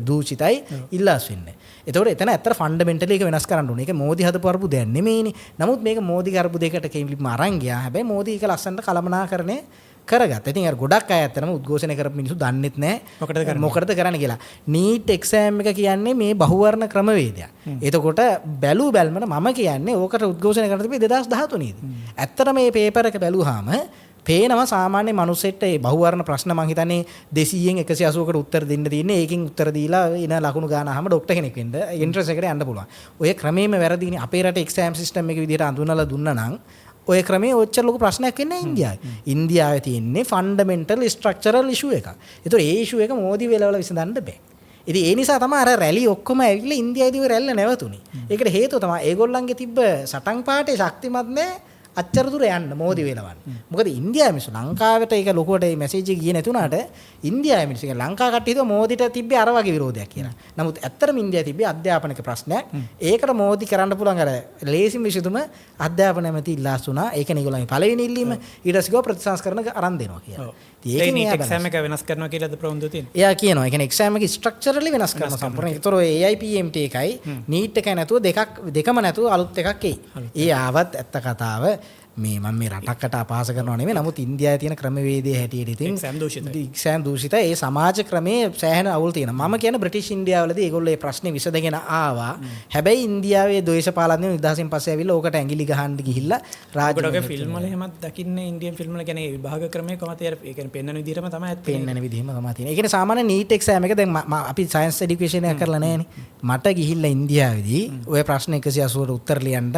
දූෂිතයි ඉල්ලාස් වෙන්නේ. ඒතකොට එතන ඇත්තට ෆන්ඩමෙන්ටලි එක වෙනස් කරන්න ඕනේ. ඒක මෝදි හදපු අර්බුදයක් නෙමෙයිනේ. නමුත් මේක මෝදිගේ අර්බුදයකට කෙලින්ම අරන් ගියා. හැබැයි මෝදි ඒක ලස්සනට කළමනාකරණය කරගත්තා. ඉතින් අර ගොඩක් අය ඇත්තටම උද්ඝෝෂණය කරපු මිනිස්සු දන්නෙත් නැහැ මොකටද කරන්නේ කියලා. නීට් එක්සෑම් එක කියන්නේ මේ බහුවර්ණ ක්‍රමවේදයක්. එතකොට බැලු බැලමට මම කියන්නේ ඕකට උද්ඝෝෂණය කරන්න තිබේ 2013 දී. ඇත්තට මේ පේපර් එක බැලුවාම පේනවා සාමාන්‍ය මිනිස්සෙට මේ බහුවර්ණ ප්‍රශ්න මං හිතන්නේ 200න් 180කට උත්තර දෙන්න තියෙන්නේ. ඒකෙන් උත්තර දීලා එන ලකුණු ගානහම ඩොක්ටර් කෙනෙක් වෙන්න එන්ට්‍රන්ස් එකට යන්න පුළුවන්. ඔය ක්‍රමෙම වැරදිනේ. අපේ රටේ එක්සෑම් සිස්ටම් එක විදිහට අඳුනලා දුන්නා නම් ඔය ක්‍රමයේ ඔච්චර ලොකු ප්‍රශ්නයක් වෙන්නේ ඉන්දියාවේ. ඉන්දියාවේ තියෙන්නේ ෆන්ඩමෙන්ටල් ස්ට්‍රක්චරල් ඉෂුව එකක්. ඒතකොට ඒ ඉෂුව එක මෝදි වෙලවල විසඳන්න බෑ. ඉතින් ඒ නිසා තමයි අර රැලි ඔක්කොම ඇවිල්ලා ඉන්දියාවේදී රැල්ල නැවතුනේ. ඒකට හේතුව තමයි ඒගොල්ලන්ගේ තිබ්බ සටන් පාටේ ශක්තිමත් නැහැ. අච්චර දුර යන්න මෝදි වෙලවන්නේ. මොකද ඉන්දියාවේ මිනිස්සු ලංකාවට ඒක ලොකුවට මේ මැසේජ් එක ගියේ නැතුණාට ඉන්දියාවේ මිනිස්සු ලංකා කට්ටිය හිතුවා මෝදිට තිබ්බේ අර වගේ විරෝධයක් කියලා. නමුත් ඇත්තටම ඉන්දියාවේ තිබ්බේ අධ්‍යාපනික ප්‍රශ්නයක්. ඒකට මෝදි කරන්න පුළුවන් අර ලේසිම විසඳුම අධ්‍යාපන ඇමති ඉල්ලාස් වුණා. ඒකනේ ඒගොල්ලන්ගේ පළවෙනි ඉල්ලීම. ඊට පස්සේ ගෝ ප්‍රතිසංස්කරණ අරන් දෙනවා කියලා. ඒක නීට් එක්සෑම් එක වෙනස් කරනවා කියලාද ප්‍රවෘත්ති තියෙන්නේ? එයා කියනවා. ඒ කියන්නේ එක්සෑම් එක ස්ට්‍රක්චරලි වෙනස් කරනවා සම්පූර්ණ. ඒතර ඔය AIPMT එකයි නීට් එකයි නැතුව දෙකම නැතුව අලුත් එකක් එයි. ඒ ආවත් ඇත්ත කතාව මේ මම මේ රටකට අපහාස කරනවා නෙමෙයි. නමුත් ඉන්දියාවේ තියෙන ක්‍රමවේදයේ හැටියට ඉතින් එක්සෑම් දූෂිතයි. ඒ සමාජ ක්‍රමයේ සෑහෙන අවුල් තියෙනවා. මම කියන බ්‍රිටිෂ් ඉන්දියාවලදී ඒගොල්ලෝ මේ ප්‍රශ්නේ විසඳගෙන ආවා. හැබැයි ඉන්දියාවේ ද්වේෂපාලනය නිදහසින් පස්සේ ඇවිල්ලා ඕකට ඇඟිලි ගහන්න ගිහිල්ලා රාජ්‍යයේ ෆිල්ම් වල එහෙමත් දකින්නේ ඉන්දියන් ෆිල්ම් වල කියන්නේ විභාග ක්‍රමයේ කොහොමද ඒ කියන්නේ පෙන්වන විදිහටම තමයි පෙන්වන විදිහම තමයි තියෙන්නේ. ඒ කියන්නේ සාමාන්‍ය නීට් එක්සෑම් එක දැන් අපි සයන්ස් එඩියුකේෂන් එක කරලා නැහැනේ. මට ගිහිල්ලා ඉන්දියාවේදී ඔය ප්‍රශ්න 180ට උත්තර ලියන්න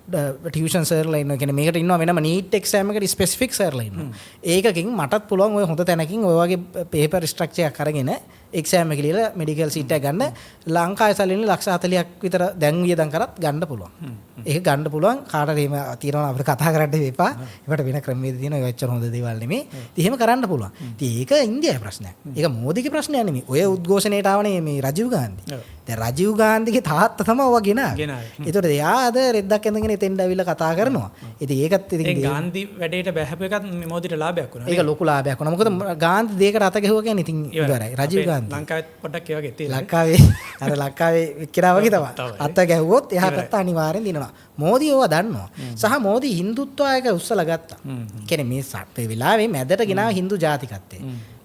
ටියුෂන් සර්ලා ඉන්නවා. කියන්නේ මේකට ඉන්නවා වෙනම නීට් එක්සෑම් එකට ස්පෙસિෆික් සර්ලා ඉන්නවා. ඒකකින් මටත් පුළුවන් ඔය හොඳ තැනකින් ඔය වගේ පේපර් ස්ට්‍රක්චර් එකක් අරගෙන එක්සෑම් එක ලියලා මෙඩිකල් සීට් එක ගන්න ලංකාවේ සල්ලිනේ ලක්ෂ 40ක් විතර දැන් වියදම් කරත් ගන්න පුළුවන්. ඒක ගන්න පුළුවන් කාටද එහෙම තියෙනවා අපිට කතා කරන්න එපා. ඒකට වෙන ක්‍රමවේද තියෙනවා. ඒක ඇත්තට හොඳ දේවල් නෙමෙයි. ඉතින් එහෙම කරන්න පුළුවන්. ඉතින් ඒක ඉන්දියාවේ ප්‍රශ්නයක්. ඒක මෝදිගේ ප්‍රශ්නයක් නෙමෙයි. ඔය උද්ඝෝෂණයට ආවනේ මේ රජීව් ගාන්ධි. දැන් රජීව් ගාන්ධිගේ තාත්තා තමයි ඔවා ගෙනාවේ. ඒතකොට එයා අද රෙද්දක් ඇඳගෙන එතෙන්ට ඇවිල්ලා කතා කරනවා. ඉතින් ඒකත් ඉතින් ගාන්ධි වැඩේට බැහැපු එකත් මොදිට ලාභයක් වුණා. ඒක ලොකු ලාභයක් වුණා. මොකද ගාන්ධි දෙයකට අත ගැහුවා කියන්නේ ඉතින් ඉවරයි. රජීව් ගාන්ධි ලංකාවෙත් පොඩ්ඩක් ඒ වගේ තියෙනවා. ලංකාවේ වික්‍රා වගේ තමයි. අත ගැහුවොත් එහා පැත්ත අනිවාර්යෙන් දිනනවා. මෝදි ඕවා දන්නවා. සහ මෝදි හින්දුත්වයක උස්සලා ගත්තා. කියන්නේ මේ වෙලාවේ මැදට ගෙනාව හින්දු ජාතිකත්වය.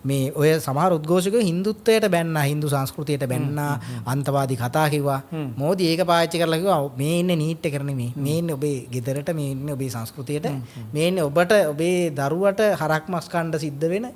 මේ ඔය සමහර උද්ඝෝෂකයෝ හින්දුත්වයට බැන්නා, හින්දු සංස්කෘතියට බැන්නා, අන්තවාදී කතා කිව්වා. මෝදි ඒක පාවිච්චි කරලා කිව්වා මේ ඉන්නේ නීට් එකට නෙමෙයි. මේ ඉන්නේ ඔබේ ගෙදරට, මේ ඉන්නේ ඔබේ සංස්කෘතියට, මේ ඉන්නේ ඔබට ඔබේ දරුවට හරක් මස් කන්න සිද්ධ වෙන,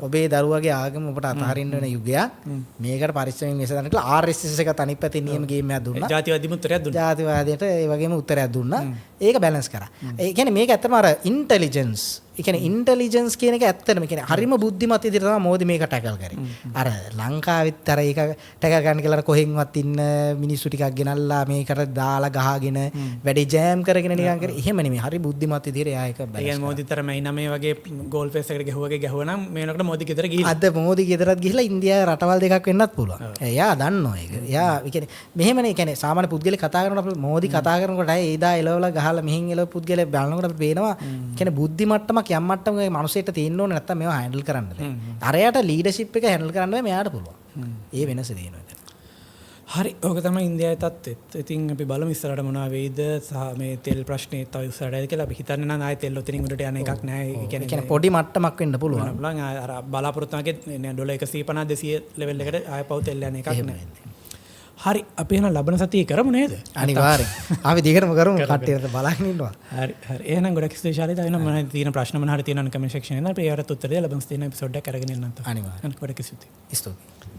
ඔබේ දරුවගේ ආගම ඔබට අතහරින්න වෙන යුගයක්. මේකට පරිස්සමෙන් විසඳන්න කියලා RSS එක තනිප් පැත්තේ නියම ගේම් එකක් දුන්නා. ජාතිවාදීම උත්තරයක් දුන්නා. ජාතිවාදයට ඒ වගේම උත්තරයක් දුන්නා. ඒක බැලන්ස් කරා. ඒ කියන්නේ මේක ඇත්තටම අර ඉන්ටෙලිජන්ස්, ඒ කියන්නේ ඉන්ටෙලිජන්ස් කියන එක ඇත්තටම කියන්නේ හරිම බුද්ධිමත් විදිහට තමයි මෝදි මේක ටැකල් කරේ. අර ලංකාවෙත් අර ඒක ටැකල් ගන්න කියලා කොහෙන්වත් ඉන්න මිනිස්සු ටිකක් ගෙනල්ලා මේකට දාලා ගහගෙන වැඩි ජෑම් කරගෙන නිකන් කරේ. එහෙම නෙමෙයි. හරි බුද්ධිමත් විදිහට එයා ඒක බැලන්ස් කරා. ඒ මෝදිතර මේ නමේ වගේ ගෝල් ෆේස් එකට ගැහුවනම් මේ වෙනකොට මෝදි ගෙදර ගිහිල්ලා. අද මෝදි ගෙදරත් ගිහිල්ලා ඉන්දියාවේ රටවල් දෙකක් වෙන්නත් පුළුවන්. එයා දන්නවා ඒක. එයා ඒ කියන්නේ මෙහෙමනේ කියන්නේ සාමාන්‍ය පුද්ගලෙක් කතා කරනකොට මෝදි කතා කරනකොට ඒදා එලවලා ගහලා මෙහින් එලව පුද්ගලෙක් බලනකොට අපිට පේනවා කියන්නේ බුද්ධි මට්ටමක් යම් මට්ටමක මනුස්සයෙක්ට තියෙන්න ඕනේ නැත්තම් මේවා හැන්ඩල් කරන්න බෑ. අරයට ලීඩර්ෂිප් එක හැන්ඩල් කරන්න බෑ මෙයාට පුළුවන්. ඒ වෙනස තියෙනවා එතන. හරි. ඕක තමයි ඉන්දියාවේ තත්ත්වෙත්. ඉතින් අපි බලමු ඉස්සරහට මොනවා වෙයිද සහ මේ තෙල් ප්‍රශ්නේ තව ඉස්සරහට කියලා අපි හිතන්නේ නම් ආයේ තෙල් ඔතනින් උඩට යන එකක් නෑ. ඒ කියන්නේ පොඩි මට්ටමක් වෙන්න පුළුවන්. අර බලාපොරොත්තු වගේ ඩොලර් 150 200 ලෙවල් එකට ආයෙ පව් තෙල් යන එකක් නෑ. හරි අපි එහෙනම් ලබන සතියේ කරමු නේද? අනිවාර්යෙන්. අපි දිගටම කරමු කට්ටියට බලන්න ඉන්නවා. හරි හරි. එහෙනම් ගොඩක් ස්තුතියි ශාලිත. එහෙනම් මොනවද තියෙන ප්‍රශ්න මොන හරි තියෙනවනම් කමෙන්ට් සෙක්ෂන් එකේ දාන්න. අපි ඒවට උත්තර දෙලා ලබන සතියේ එපිසෝඩ් එක අරගෙන එන්නම්. අනිවාර්යෙන්. ගොඩක් ස්තුතියි. ස්තුතියි.